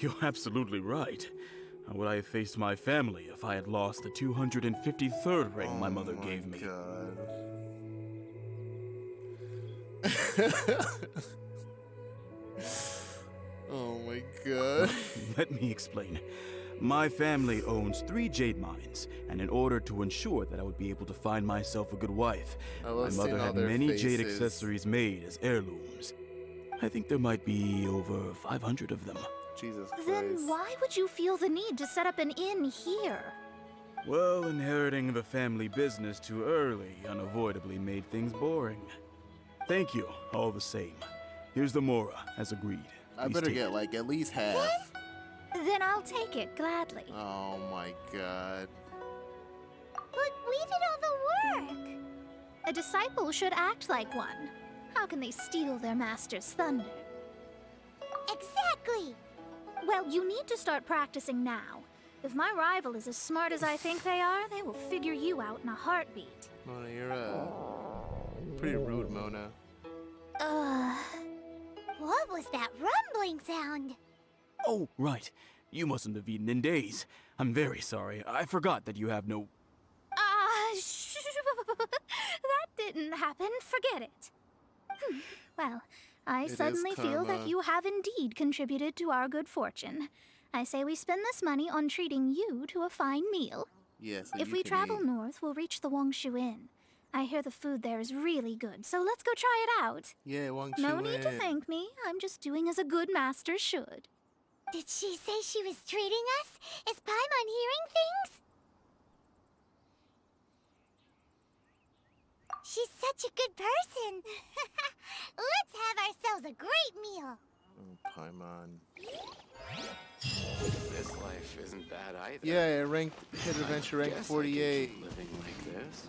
You're absolutely right. How would I have faced my family if I had lost the 253rd ring my mother gave me? God. Oh my god. Let me explain. My family owns 3 jade mines, and in order to ensure that I would be able to find myself a good wife, my mother had many jade accessories made as heirlooms. I think there might be over 500 of them. Jesus Christ. Then why would you feel the need to set up an inn here? Well, inheriting the family business too early unavoidably made things boring. Thank you, all the same. Here's the Mora, as agreed. I better get like at least half. Then I'll take it gladly. Oh my god. But we did all the work. A disciple should act like one. How can they steal their master's thunder? Exactly. Well, you need to start practicing now. If my rival is as smart as I think they are, they will figure you out in a heartbeat. Mona, you're pretty rude, Mona. What was that rumbling sound? Oh, right. You mustn't have eaten in days. I'm very sorry. I forgot that you have no... That didn't happen. Forget it. Well, I suddenly feel that you have indeed contributed to our good fortune. I say we spend this money on treating you to a fine meal. Yes. If we travel north, we'll reach the Wongshu Inn. I hear the food there is really good, so let's go try it out. Yeah, Wang No Shu need to in. thank me. I'm just doing as a good master should. Did she say she was treating us? Is Paimon hearing things? She's such a good person. Let's have ourselves a great meal. Oh, Paimon. This life isn't bad either. Yeah, hit adventure rank Guess I can 48. keep living like this.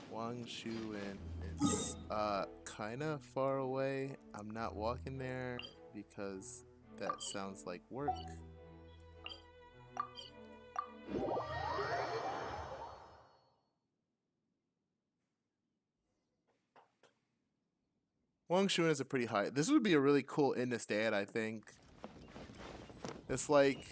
Wang Shu in is kind of far away. I'm not walking there because that sounds like work. Wang Shu is a pretty high. This would be a really cool inn to stay at, I think. It's like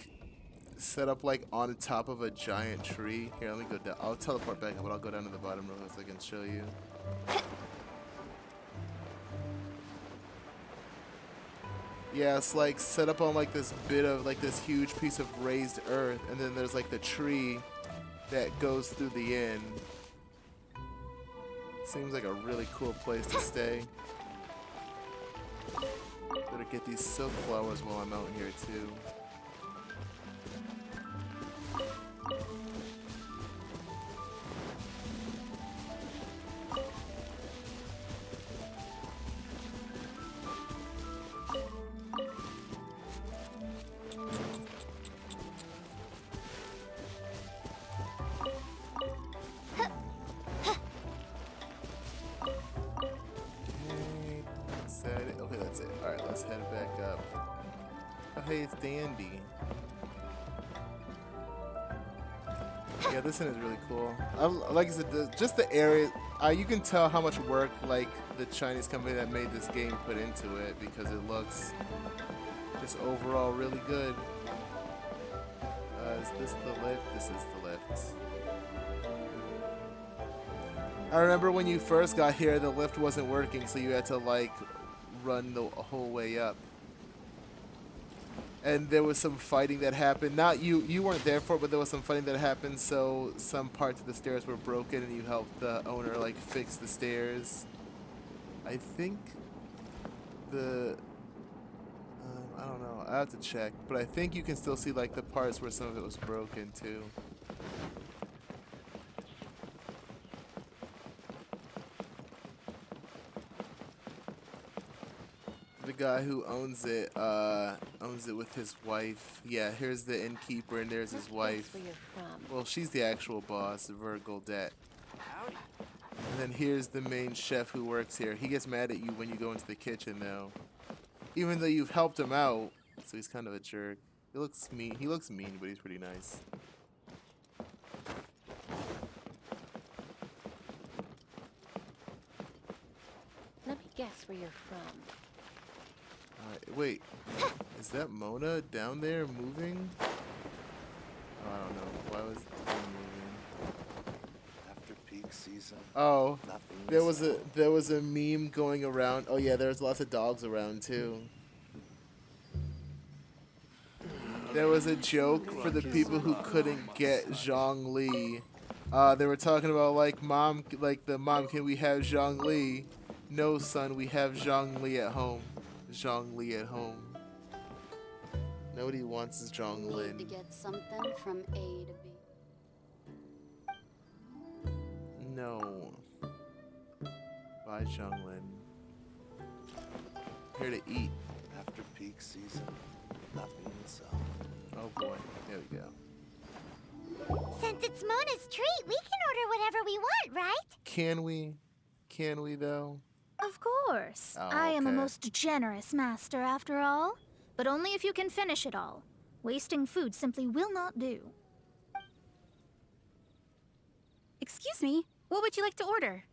set up like on top of a giant tree. Here, let me go down. I'll teleport back up, but I'll go down to the bottom real quick so I can show you. Yeah, it's like set up on like this bit of like this huge piece of raised earth, and then there's like the tree that goes through the inn. Seems like a really cool place to stay. Better get these silk flowers while I'm out here too. Okay, that's it. Alright, let's head back up. Oh, hey, it's Dandy. Yeah, this one is really cool. Like I said, just the area, you can tell how much work like the Chinese company that made this game put into it because it looks just overall really good. Is this the lift? This is the lift. I remember when you first got here, the lift wasn't working, so you had to like run the whole way up. And there was some fighting that happened. Not you weren't there for it, but there was some fighting that happened, so some parts of the stairs were broken and you helped the owner like fix the stairs. I think the I don't know, I have to check, but I think you can still see like the parts where some of it was broken too. The guy who owns it with his wife. Yeah, here's the innkeeper and there's his wife. Well, she's the actual boss, Virgil Det. And then here's the main chef who works here. He gets mad at you when you go into the kitchen though. Even though you've helped him out, so he's kind of a jerk. He looks mean. He looks mean, but he's pretty nice. Let me guess where you're from. Wait, is that Mona down there moving? Oh, I don't know. Why was it moving? After peak season. Oh, there was a meme going around. Oh yeah, there's lots of dogs around too. There was a joke for the people who couldn't get Zhongli. They were talking about like mom, can we have Zhongli? No, son, we have Zhongli at home. Zhongli at home. Nobody wants his Zhonglin. Need to get something from A to B. No. Bye, Zhonglin. Here to eat. After peak season, nothing to sell. Oh boy, there we go. Since it's Mona's treat, we can order whatever we want, right? Can we? Can we though? Of course. Oh, I am a okay. most generous master, after all. But only if you can finish it all. Wasting food simply will not do. Excuse me, what would you like to order?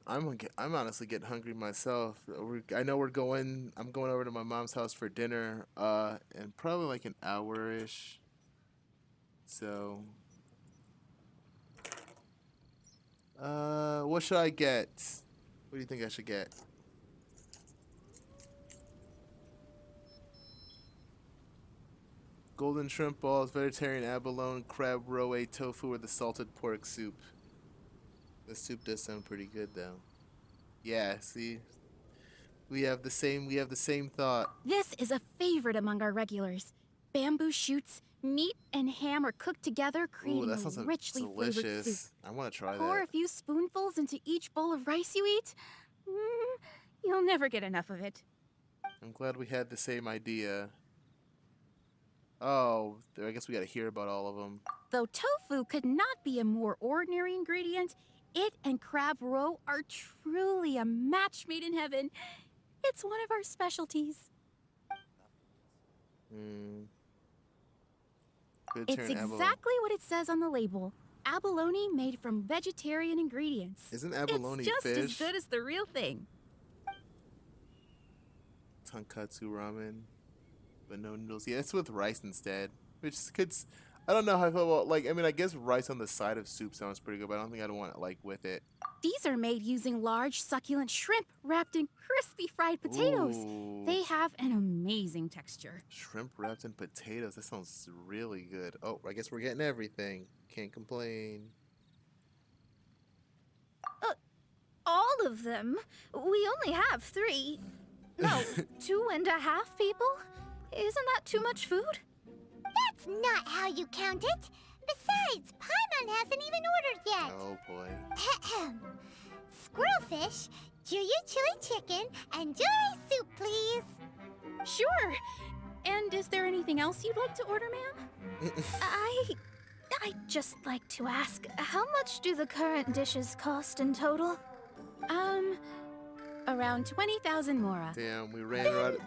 I'm honestly getting hungry myself. I know I'm going over to my mom's house for dinner, in probably like an hour-ish. So, what should I get? What do you think I should get? Golden shrimp balls, vegetarian abalone, crab roe, tofu, or the salted pork soup. The soup does sound pretty good though. Yeah, see? We have the same thought. This is a favorite among our regulars. Bamboo shoots, meat, and ham are cooked together, creating that a sounds richly flavored soup. delicious. I want to try Pour that. a few spoonfuls into each bowl of rice you eat. You'll never get enough of it. I'm glad we had the same idea. Oh, I guess we gotta hear about all of them. Though tofu could not be a more ordinary ingredient, it and crab roe are truly a match made in heaven. It's one of our specialties. It's exactly what it says on the label. Abalone made from vegetarian ingredients. Isn't abalone it's just fish? as good as the real thing. Tonkatsu ramen, but no noodles. Yeah, it's with rice instead, which could. I don't know how I feel about, like, I mean, I guess rice on the side of soup sounds pretty good, but I don't think I'd want it, like, with it. These are made using large, succulent shrimp wrapped in crispy fried potatoes. Ooh. They have an amazing texture. Shrimp wrapped in potatoes. That sounds really good. Oh, I guess we're getting everything. Can't complain. All of them? We only have 3. No, 2.5 people? Isn't that too much food? That's not how you count it. Besides, Paimon hasn't even ordered yet. Oh boy. Squirrelfish, Juyu chili chicken, and jewelry soup, please. Sure. And is there anything else you'd like to order, ma'am? I'd just like to ask, how much do the current dishes cost in total? Around 20,000 mora. Damn, we ran right.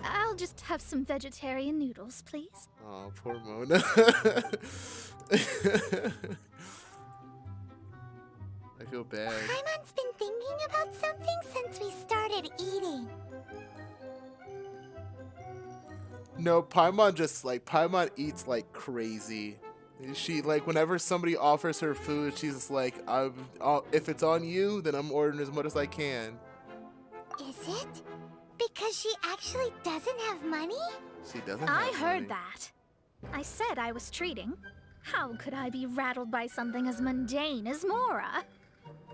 I'll just have some vegetarian noodles, please. Oh, poor Mona. I feel bad. Paimon's been thinking about something since we started eating. No, Paimon eats like crazy. She, like, whenever somebody offers her food, she's just like, if it's on you, then I'm ordering as much as I can. Is it? Because she actually doesn't have money? She doesn't I have heard money. that. I said I was treating. How could I be rattled by something as mundane as Mora?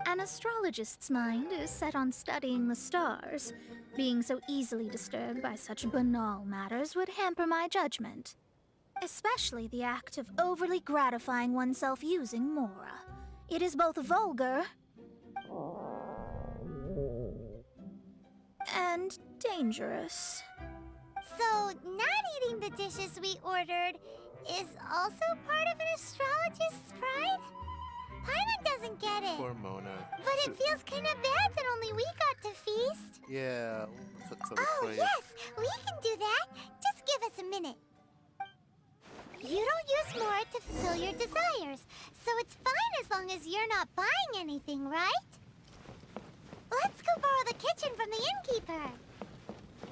An astrologist's mind is set on studying the stars. Being so easily disturbed by such banal matters would hamper my judgment. Especially the act of overly gratifying oneself using Mora. It is both vulgar and dangerous. So, not eating the dishes we ordered is also part of an astrologist's pride? Paimon doesn't get it. Poor Mona. But it feels kind of bad that only we got to feast. Yeah. Oh, yes, we can do that. Just give us a minute. You don't use more to fulfill your desires, so it's fine as long as you're not buying anything, right? Let's go borrow the kitchen from the innkeeper.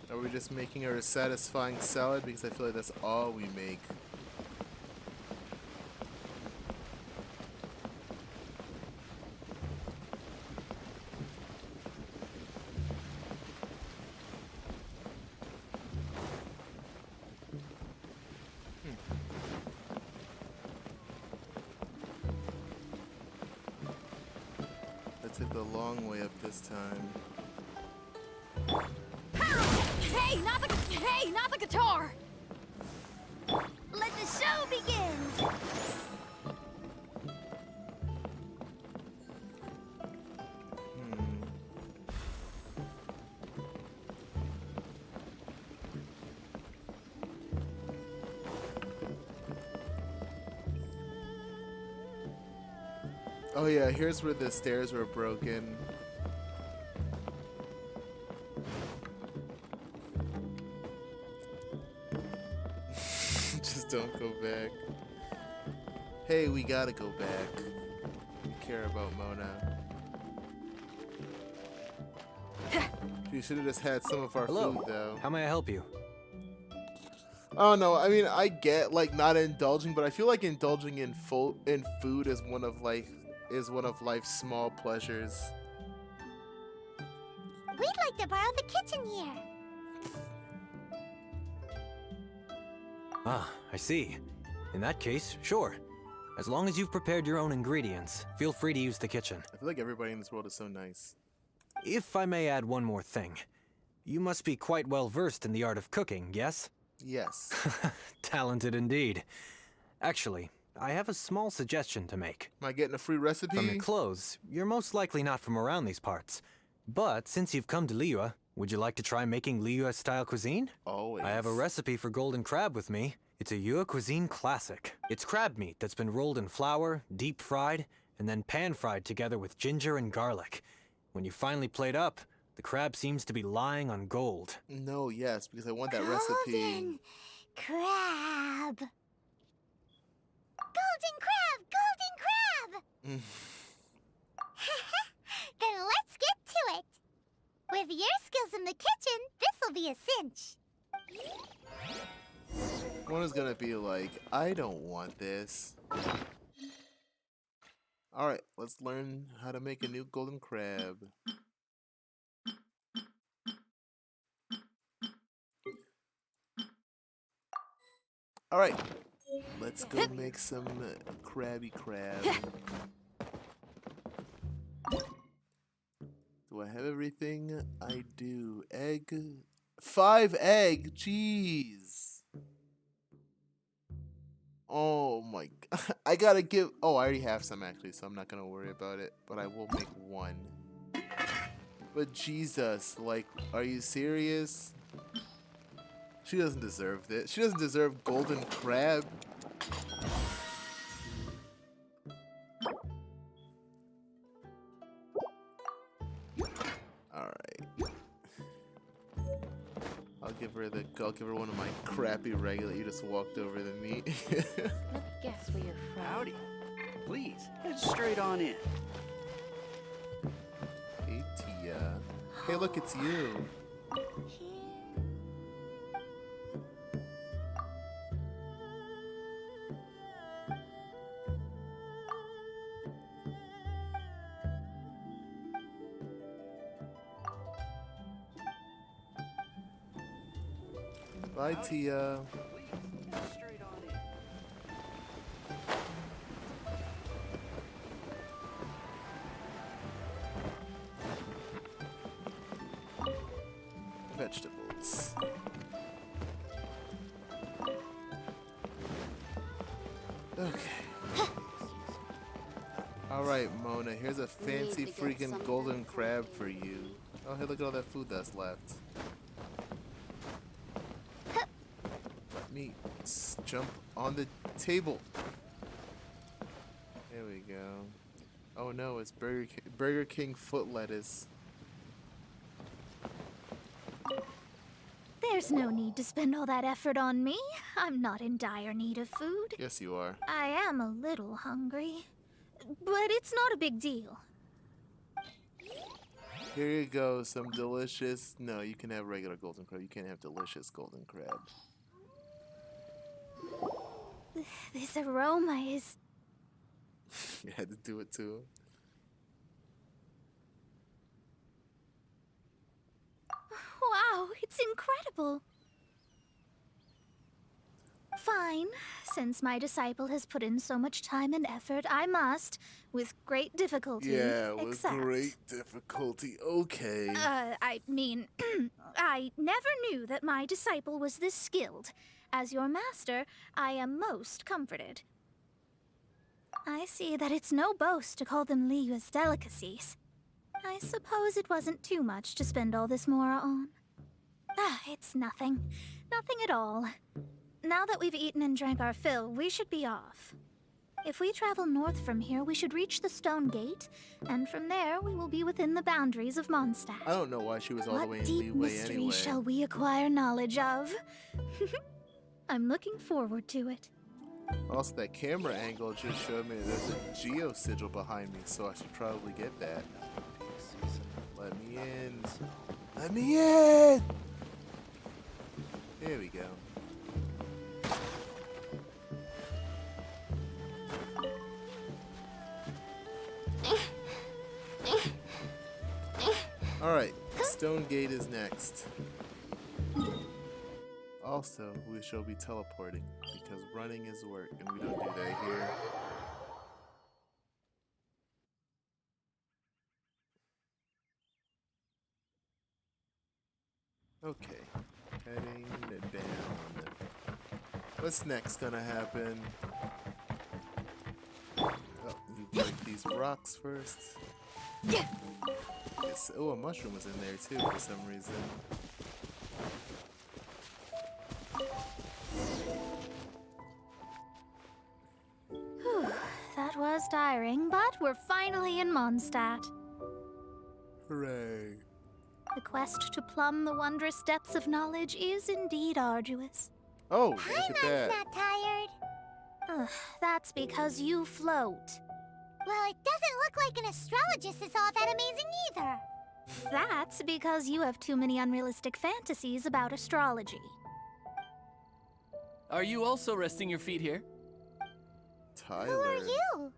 Are we just making her a satisfying salad? Because I feel like that's all we make. That took the long way up this time. Hey, not the guitar! Let the show begin! Oh yeah, here's where the stairs were broken. Just don't go back. Hey, we gotta go back. We care about Mona. You should have just had some of our Hello. food, though. How may I help you? Oh no, I mean, I get like not indulging, but I feel like indulging in food is one of life's small pleasures. We'd like to borrow the kitchen here. Ah, I see. In that case, sure. As long as you've prepared your own ingredients, feel free to use the kitchen. I feel like everybody in this world is so nice. If I may add one more thing. You must be quite well versed in the art of cooking, yes? Yes. Talented indeed. Actually, I have a small suggestion to make. Am I getting a free recipe? From your clothes, you're most likely not from around these parts. But since you've come to Liyue, would you like to try making Liyue-style cuisine? Always. I have a recipe for golden crab with me. It's a Liyue cuisine classic. It's crab meat that's been rolled in flour, deep fried, and then pan fried together with ginger and garlic. When you finally plate up, the crab seems to be lying on gold. No, yes, because I want that recipe. Golden crab. Golden crab! Golden crab! Then let's get to it. With your skills in the kitchen, this'll be a cinch. One is gonna be like, I don't want this. Alright, let's learn how to make a new golden crab. Alright, let's go make some crabby crab. Do I have everything? I do. Egg. 5 egg. Jeez. Oh my god. I gotta give. Oh, I already have some actually, so I'm not gonna worry about it. But I will make 1. But Jesus, like, are you serious? She doesn't deserve this. She doesn't deserve golden crab. Alright. I'll give her one of my crappy regular. You just walked over the meat. Let me guess where you're from. Howdy. Please, head straight on in. Hey, Tia. Hey, look, it's you. Bye, Tia. Vegetables. Okay. Alright, Mona, here's a fancy freaking golden crab for you. Oh, hey, look at all that food that's left. Let me jump on the table. There we go. Oh no, it's Burger King foot lettuce. There's no need to spend all that effort on me. I'm not in dire need of food. Yes, you are. I am a little hungry, but it's not a big deal. Here you go, some delicious... No, you can have regular golden crab. You can't have delicious golden crab. This aroma is... You had to do it too. Wow, it's incredible. Fine. Since my disciple has put in so much time and effort, I must, with great difficulty, Yeah, with accept. great difficulty. Okay. I mean, I never knew that my disciple was this skilled. As your master, I am most comforted. I see that it's no boast to call them Liyue's delicacies. I suppose it wasn't too much to spend all this mora on. It's nothing. Nothing at all. Now that we've eaten and drank our fill, we should be off. If we travel north from here, we should reach the Stone Gate, and from there we will be within the boundaries of Mondstadt. I don't know why she was all the way in What deep Liyue mystery anyway. shall we acquire knowledge of? I'm looking forward to it. Also, that camera angle just showed me there's a geo sigil behind me, so I should probably get that. Let me in. Let me in! There we go. Alright, Stone Gate is next. Also, we shall be teleporting, because running is work, and we don't do that here. Okay, heading down. What's next gonna happen? Oh, you break these rocks first. Yes. Oh, a mushroom was in there too for some reason. Whew, that was tiring, but we're finally in Mondstadt. Hooray. The quest to plumb the wondrous depths of knowledge is indeed arduous. Oh, look at that. Not tired. Ugh, that's because you float. Well, it doesn't look like an astrologist is all that amazing either. That's because you have too many unrealistic fantasies about astrology. Are you also resting your feet here? Tyler. Who are you?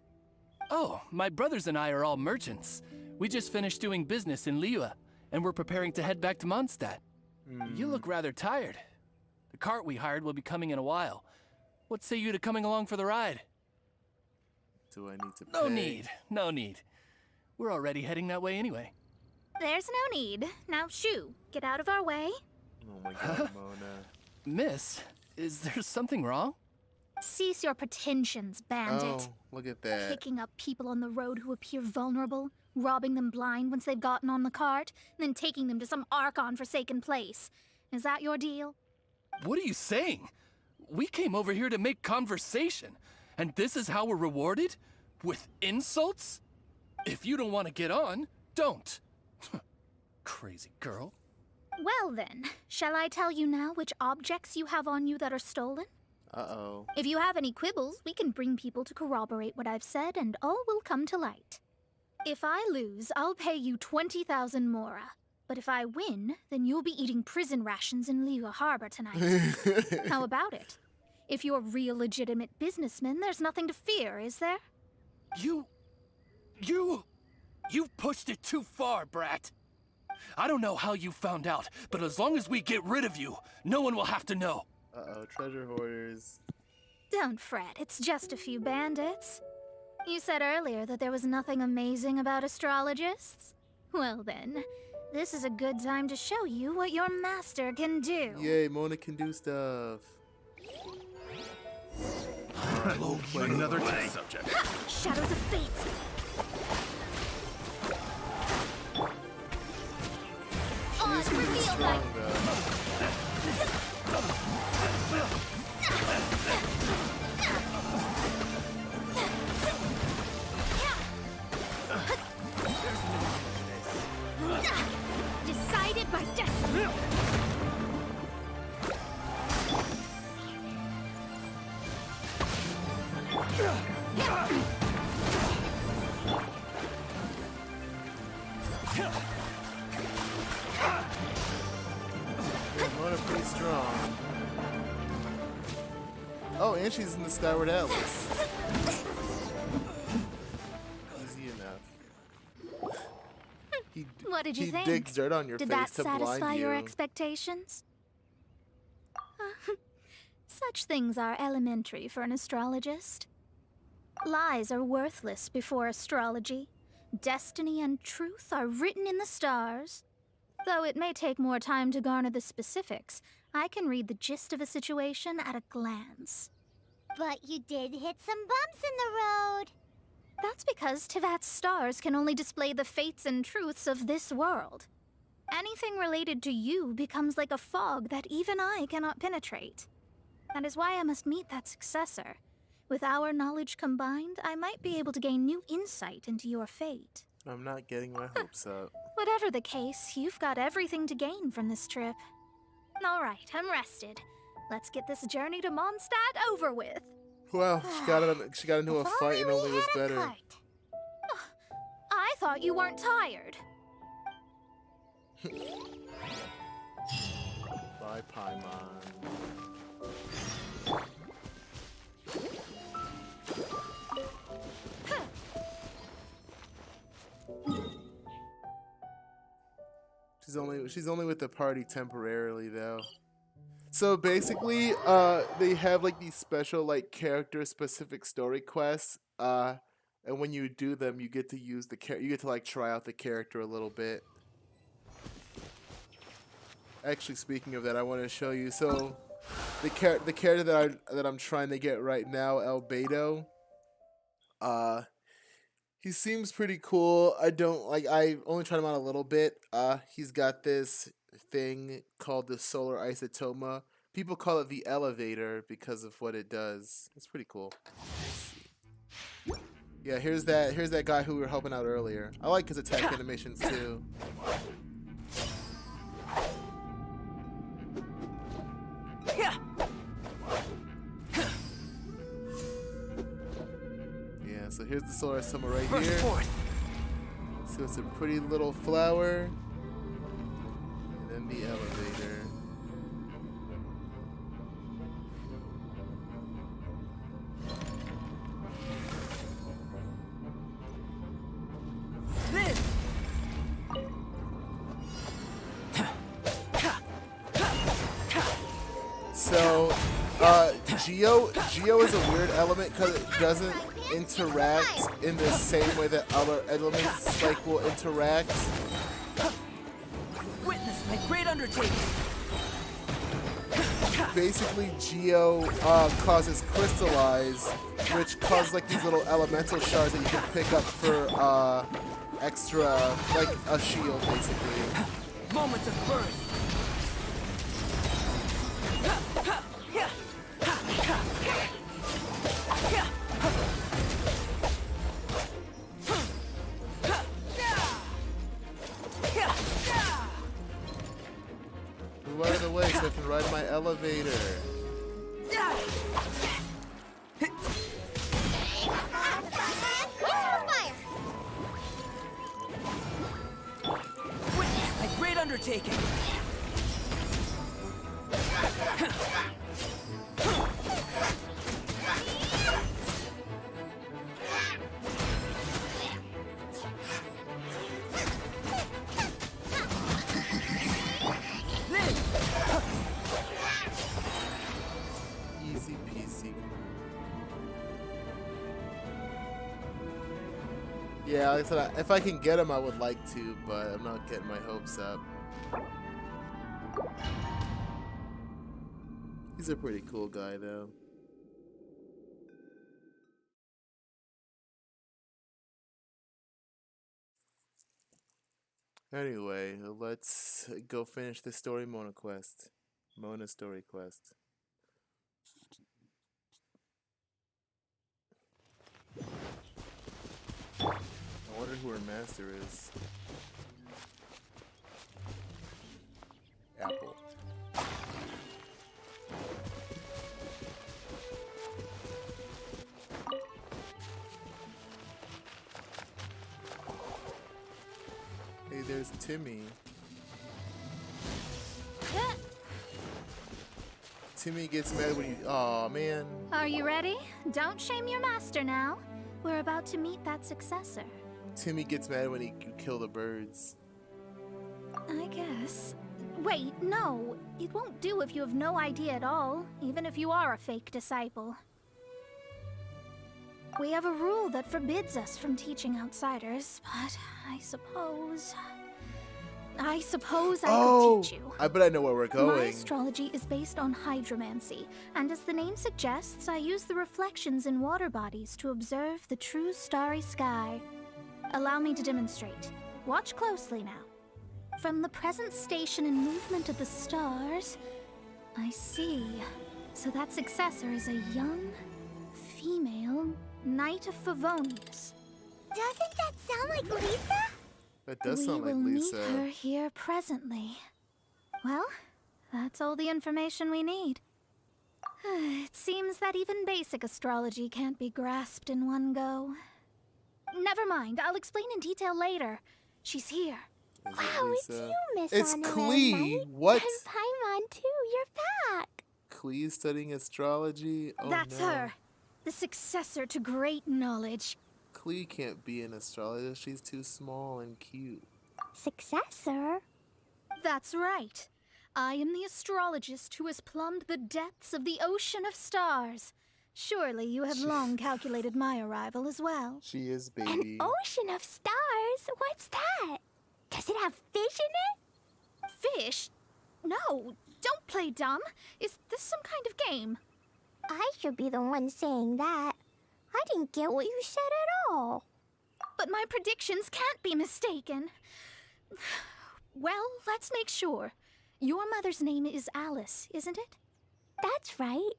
Oh, my brothers and I are all merchants. We just finished doing business in Liyue, and we're preparing to head back to Mondstadt. You look rather tired. The cart we hired will be coming in a while. What say you to coming along for the ride? Do I need to pay? No need. We're already heading that way anyway. There's no need. Now, shoo, get out of our way. Oh my god, Mona. Miss, is there something wrong? Cease your pretensions, bandit. Oh, look at that. Picking up people on the road who appear vulnerable, robbing them blind once they've gotten on the cart, and then taking them to some Archon-forsaken place. Is that your deal? What are you saying? We came over here to make conversation, and this is how we're rewarded? With insults? If you don't want to get on, don't. Crazy girl. Well then, shall I tell you now which objects you have on you that are stolen? Uh-oh. If you have any quibbles, we can bring people to corroborate what I've said, and all will come to light. If I lose, I'll pay you 20,000 mora. But if I win, then you'll be eating prison rations in Liyue Harbor tonight. How about it? If you're real legitimate businessmen, there's nothing to fear, is there? You've pushed it too far, brat. I don't know how you found out, but as long as we get rid of you, no one will have to know. Uh-oh, treasure hoarders. Don't fret, it's just a few bandits. You said earlier that there was nothing amazing about astrologists? Well then, this is a good time to show you what your master can do. Yay, Mona can do stuff. Alright, we'll play another test subject. Shadows of Fate! She's pretty strong, though. Decided by destiny! Mona pretty strong. Oh, and she's in the Skyward Atlas. Easy enough. What did you think? He digs dirt on your Did face that to blind satisfy you. your expectations? Such things are elementary for an astrologist. Lies are worthless before astrology. Destiny and truth are written in the stars. Though it may take more time to garner the specifics, I can read the gist of a situation at a glance. But you did hit some bumps in the road. That's because Teyvat's stars can only display the fates and truths of this world. Anything related to you becomes like a fog that even I cannot penetrate. That is why I must meet that successor. With our knowledge combined, I might be able to gain new insight into your fate. I'm not getting my hopes up. Whatever the case, you've got everything to gain from this trip. All right, I'm rested. Let's get this journey to Mondstadt over with. Well, she got into a fight and only was better. I thought you weren't tired. Bye, Paimon. She's only with the party temporarily, though. So basically, they have like these special like character-specific story quests. And when you do them, you get to use you get to like try out the character a little bit. Actually, speaking of that, I want to show you. So, the character that I'm trying to get right now, Albedo. He seems pretty cool. I only tried him out a little bit. He's got this thing called the Solar Isotoma. People call it the Elevator because of what it does. It's pretty cool. Yeah, here's that guy who we were helping out earlier. I like his attack animations too. Yeah, so here's the Solar Isotoma right here. So it's a pretty little flower. And then the elevator. So, Geo is a weird element because it doesn't interact in the same way that other elements like will interact. Witness my great undertaking. Basically, Geo causes crystallize, which causes like these little elemental shards that you can pick up for extra, like a shield, basically. Moments of birth. Move out of the way so I can ride my elevator. Witness my great undertaking. Easy peasy. Yeah, like I said, if I can get him, I would like to, but I'm not getting my hopes up. He's a pretty cool guy, though. Anyway, let's go finish the story Mona quest. Mona story quest. I wonder who her master is. Apple. Hey, there's Timmy. Timmy gets mad when you. Aw, man. Are you ready? Don't shame your master now. We're about to meet that successor. Timmy gets mad when you kill the birds. I guess. Wait, no. It won't do if you have no idea at all, even if you are a fake disciple. We have a rule that forbids us from teaching outsiders, but I suppose I could teach you. I bet I know where we're going. My astrology is based on hydromancy, and as the name suggests, I use the reflections in water bodies to observe the true starry sky. Allow me to demonstrate. Watch closely now. From the present station and movement of the stars, I see. So that successor is a young, female Knight of Favonius. Doesn't that sound like Lisa? That does sound like Lisa. We will meet her here presently. Well, that's all the information we need. It seems that even basic astrology can't be grasped in one go. Never mind, I'll explain in detail later. She's here. Wow, it's you, Miss It's Klee. What? And Paimon too. You're back. Klee studying astrology? Oh, That's no. her. The successor to great knowledge. Klee can't be an astrologist. She's too small and cute. Successor? That's right. I am the astrologist who has plumbed the depths of the ocean of stars. Surely you have long calculated my arrival as well. She is, An baby. ocean of stars? What's that? Does it have fish in it? Fish? No, don't play dumb. Is this some kind of game? I should be the one saying that. I didn't get what you said at all. But my predictions can't be mistaken. Well, let's make sure. Your mother's name is Alice, isn't it? That's right.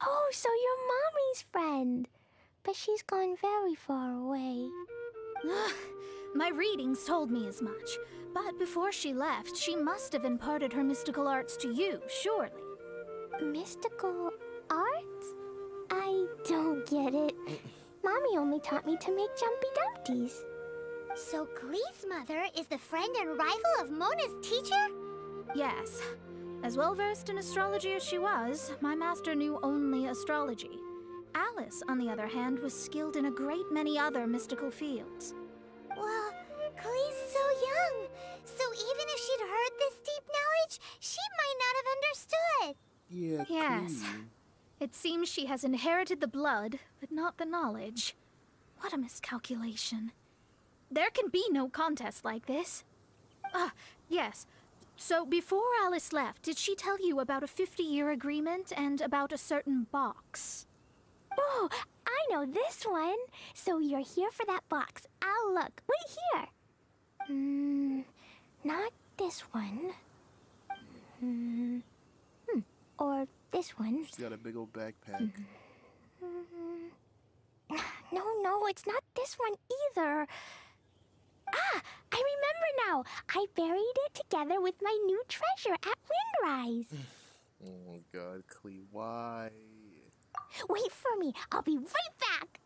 Oh, so you're Mommy's friend. But she's gone very far away. My readings told me as much. But before she left, she must have imparted her mystical arts to you, surely. Mystical arts? I don't get it. Mommy only taught me to make Jumpy Dumpties. So Klee's mother is the friend and rival of Mona's teacher? Yes. As well-versed in astrology as she was, my master knew only astrology. Alice, on the other hand, was skilled in a great many other mystical fields. Well, Klee's so young. So even if she'd heard this deep knowledge, she might not have understood. Yeah, Yes. Klee. It seems she has inherited the blood, but not the knowledge. What a miscalculation. There can be no contest like this. Ah, yes. So before Alice left, did she tell you about a 50-year agreement and about a certain box? Oh, I know this one. So you're here for that box. I'll look. Wait here. Not this one. Or this one. She's got a big old backpack. No, it's not this one either. Ah, I remember now. I buried it together with my new treasure at Windrise. Oh my god, Klee, why? Wait for me. I'll be right back.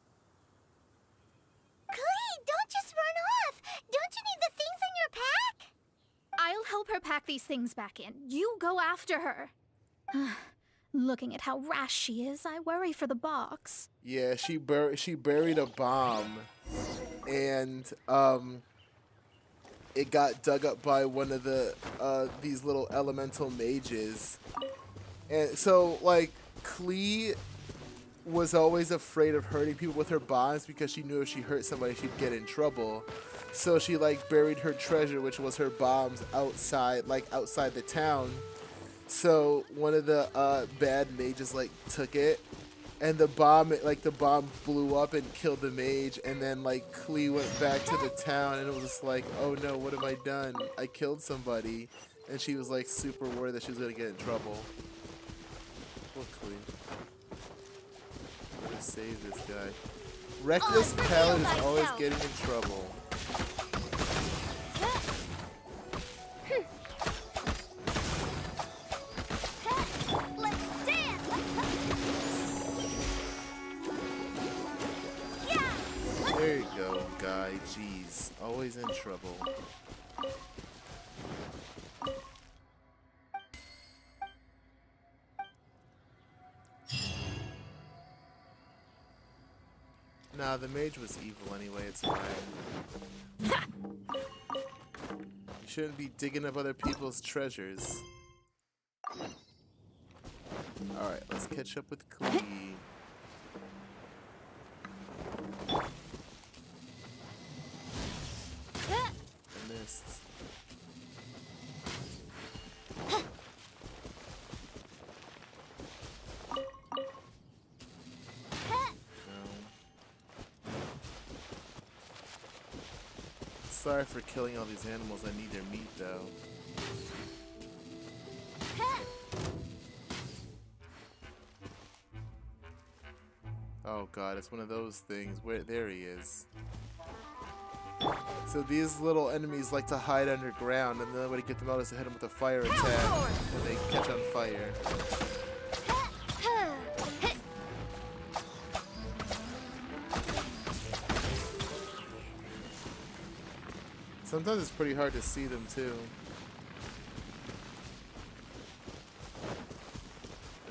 Klee, don't just run off. Don't you need the things in your pack? I'll help her pack these things back in. You go after her. Looking at how rash she is, I worry for the box. Yeah, she buried a bomb, and it got dug up by one of the these little elemental mages, and so like Klee was always afraid of hurting people with her bombs because she knew if she hurt somebody she'd get in trouble. So she like buried her treasure, which was her bombs, outside the town. So one of the bad mages like took it, and the bomb blew up and killed the mage, and then like Klee went back to the town and it was just like, oh no, what have I done? I killed somebody, and she was like super worried that she was gonna get in trouble. Poor Klee. I'm gonna save this guy. Reckless Pallet is always getting in trouble. There you go, guy. Jeez, always in trouble. Nah, the mage was evil anyway, it's fine. You shouldn't be digging up other people's treasures. Alright, let's catch up with Klee. I missed. Sorry for killing all these animals. I need their meat, though. Oh god, it's one of those things. There he is. So these little enemies like to hide underground, and the only way to get them out is to hit them with a fire attack, and they catch on fire. Sometimes it's pretty hard to see them too.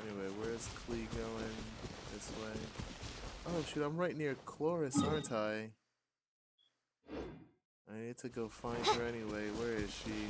Anyway, where's Klee going? This way. Oh shoot, I'm right near Chloris, aren't I? I need to go find her anyway. Where is she?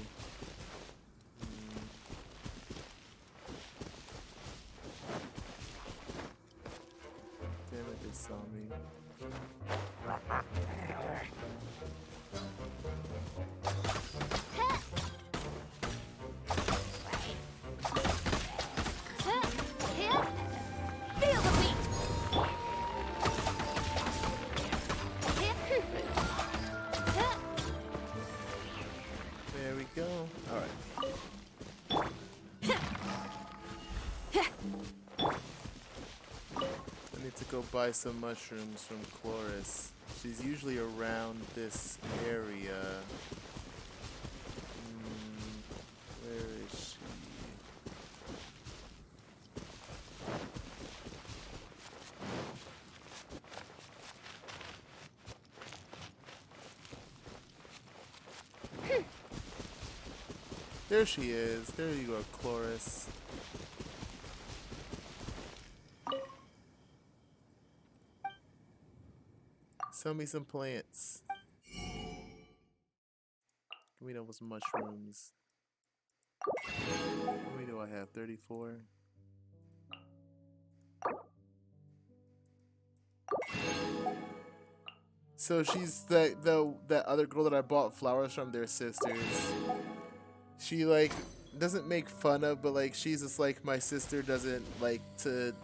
Feel the beat. There we go. All right. I need to go buy some mushrooms from Chloris. She's usually around this area. Where is she? There she is. There you go, Chloris. Sell me some plants. Give me those mushrooms. How many do I have? 34? So she's that other girl that I bought flowers from, their sisters. She like doesn't make fun of, but like she's just like, my sister doesn't like to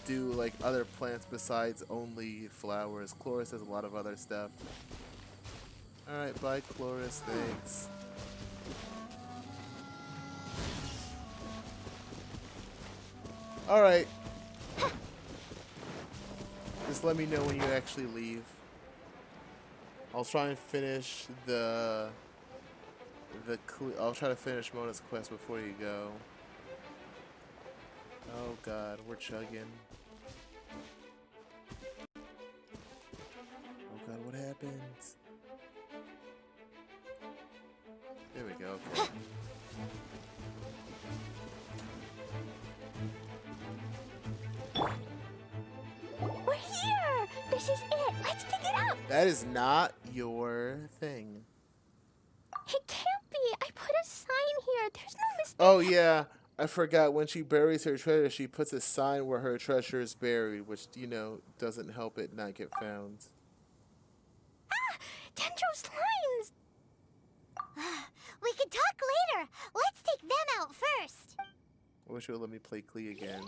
do like other plants besides only flowers. Chloris has a lot of other stuff. Alright, bye Chloris, thanks. Alright. Just let me know when you actually leave. I'll try and finish I'll try to finish Mona's quest before you go. Oh god, we're chugging. Oh god, what happened? There we go, okay. We're here! This is it! Let's pick it up! That is not your thing. It can't be! I put a sign here! There's no mistake! Oh yeah, I forgot, when she buries her treasure, she puts a sign where her treasure is buried, which, you know, doesn't help it not get found. Ah! Dendro's lines! We could talk later! Let's take them out first! I wish you would let me play Klee again.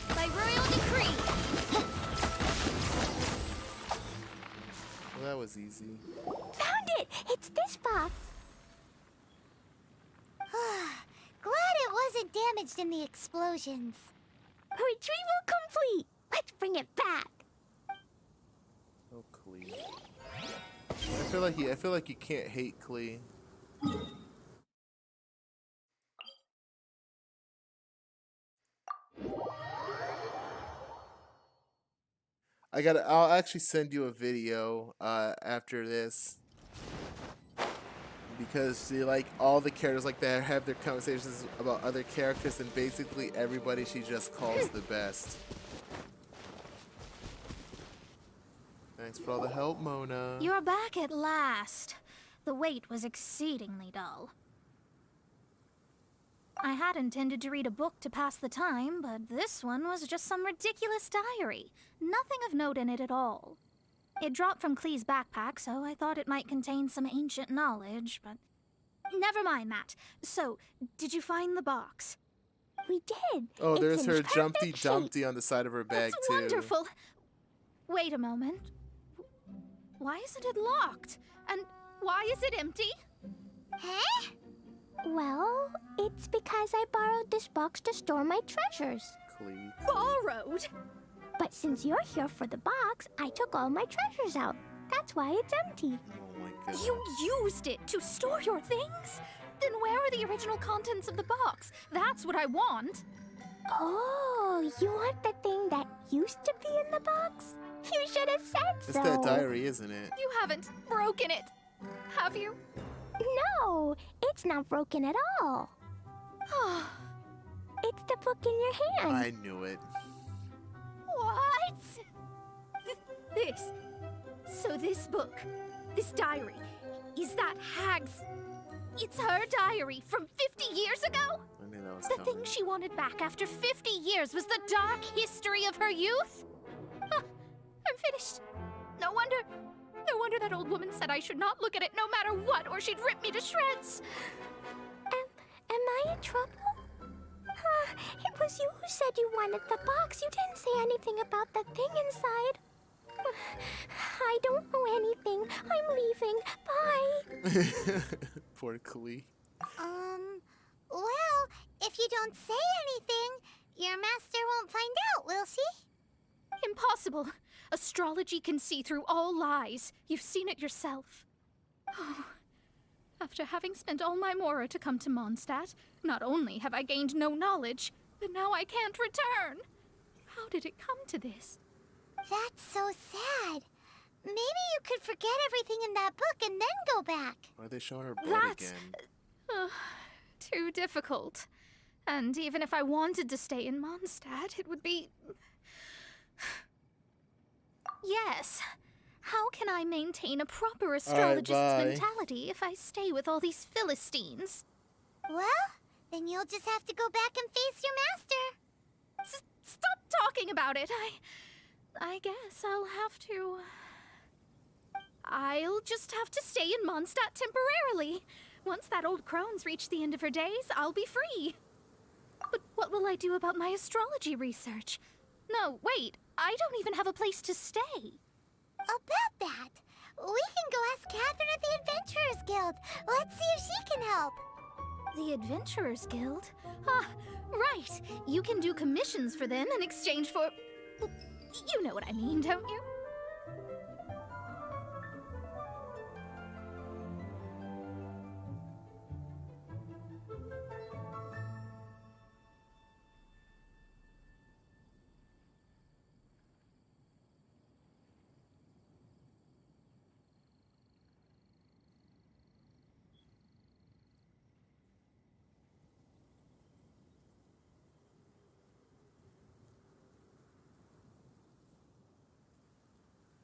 By royal decree. Well, that was easy. Found it! It's this box! Glad it wasn't damaged in the explosions. Retrieval complete! Let's bring it back! Oh, Klee. I feel like you can't hate Klee. I'll actually send you a video after this, because see, like, all the characters like that have their conversations about other characters, and basically everybody she just calls the best. Thanks for all the help, Mona. You're back at last. The wait was exceedingly dull. I had intended to read a book to pass the time, but this one was just some ridiculous diary. Nothing of note in it at all. It dropped from Klee's backpack, so I thought it might contain some ancient knowledge, but... Never mind that. So, did you find the box? We did. Oh, there's her Jumpty Dumpty on the side of her bag, That's too. Wonderful. Wait a moment. Why isn't it locked? And why is it empty? Huh? Well, it's because I borrowed this box to store my treasures. Klee. Borrowed? But since you're here for the box, I took all my treasures out. That's why it's empty. Oh my goodness. You used it to store your things? Then where are the original contents of the box? That's what I want. Oh, you want the thing that used to be in the box? You should have said so. It's that diary, isn't it? You haven't broken it, have you? No, it's not broken at all. It's the book in your hand. I knew it. What? So this book, this diary, is that Hag's It's her diary from 50 years ago? I knew that was The coming. thing she wanted back after 50 years was the dark history of her youth? Huh, I'm finished. No wonder that old woman said I should not look at it no matter what, or she'd rip me to shreds. Am I in trouble? It was you who said you wanted the box. You didn't say anything about the thing inside. I don't know anything. I'm leaving. Bye. Poor Klee. Well, if you don't say anything, your master won't find out, will she? Impossible. Astrology can see through all lies. You've seen it yourself. Oh. After having spent all my mora to come to Mondstadt, not only have I gained no knowledge, but now I can't return. How did it come to this? That's so sad. Maybe you could forget everything in that book and then go back. Why are they showing her boat That's again? Too difficult. And even if I wanted to stay in Mondstadt, it would be... Yes. How can I maintain a proper astrologist's bye. mentality if I stay with all these Philistines? Well, then you'll just have to go back and face your master. Stop talking about it. I guess I'll have to... I'll just have to stay in Mondstadt temporarily. Once that old crone's reached the end of her days, I'll be free. But what will I do about my astrology research? No, wait. I don't even have a place to stay. About that, we can go ask Catherine at the Adventurers Guild. Let's see if she can help. The Adventurers Guild? Ah, right. You can do commissions for them in exchange for... You know what I mean, don't you?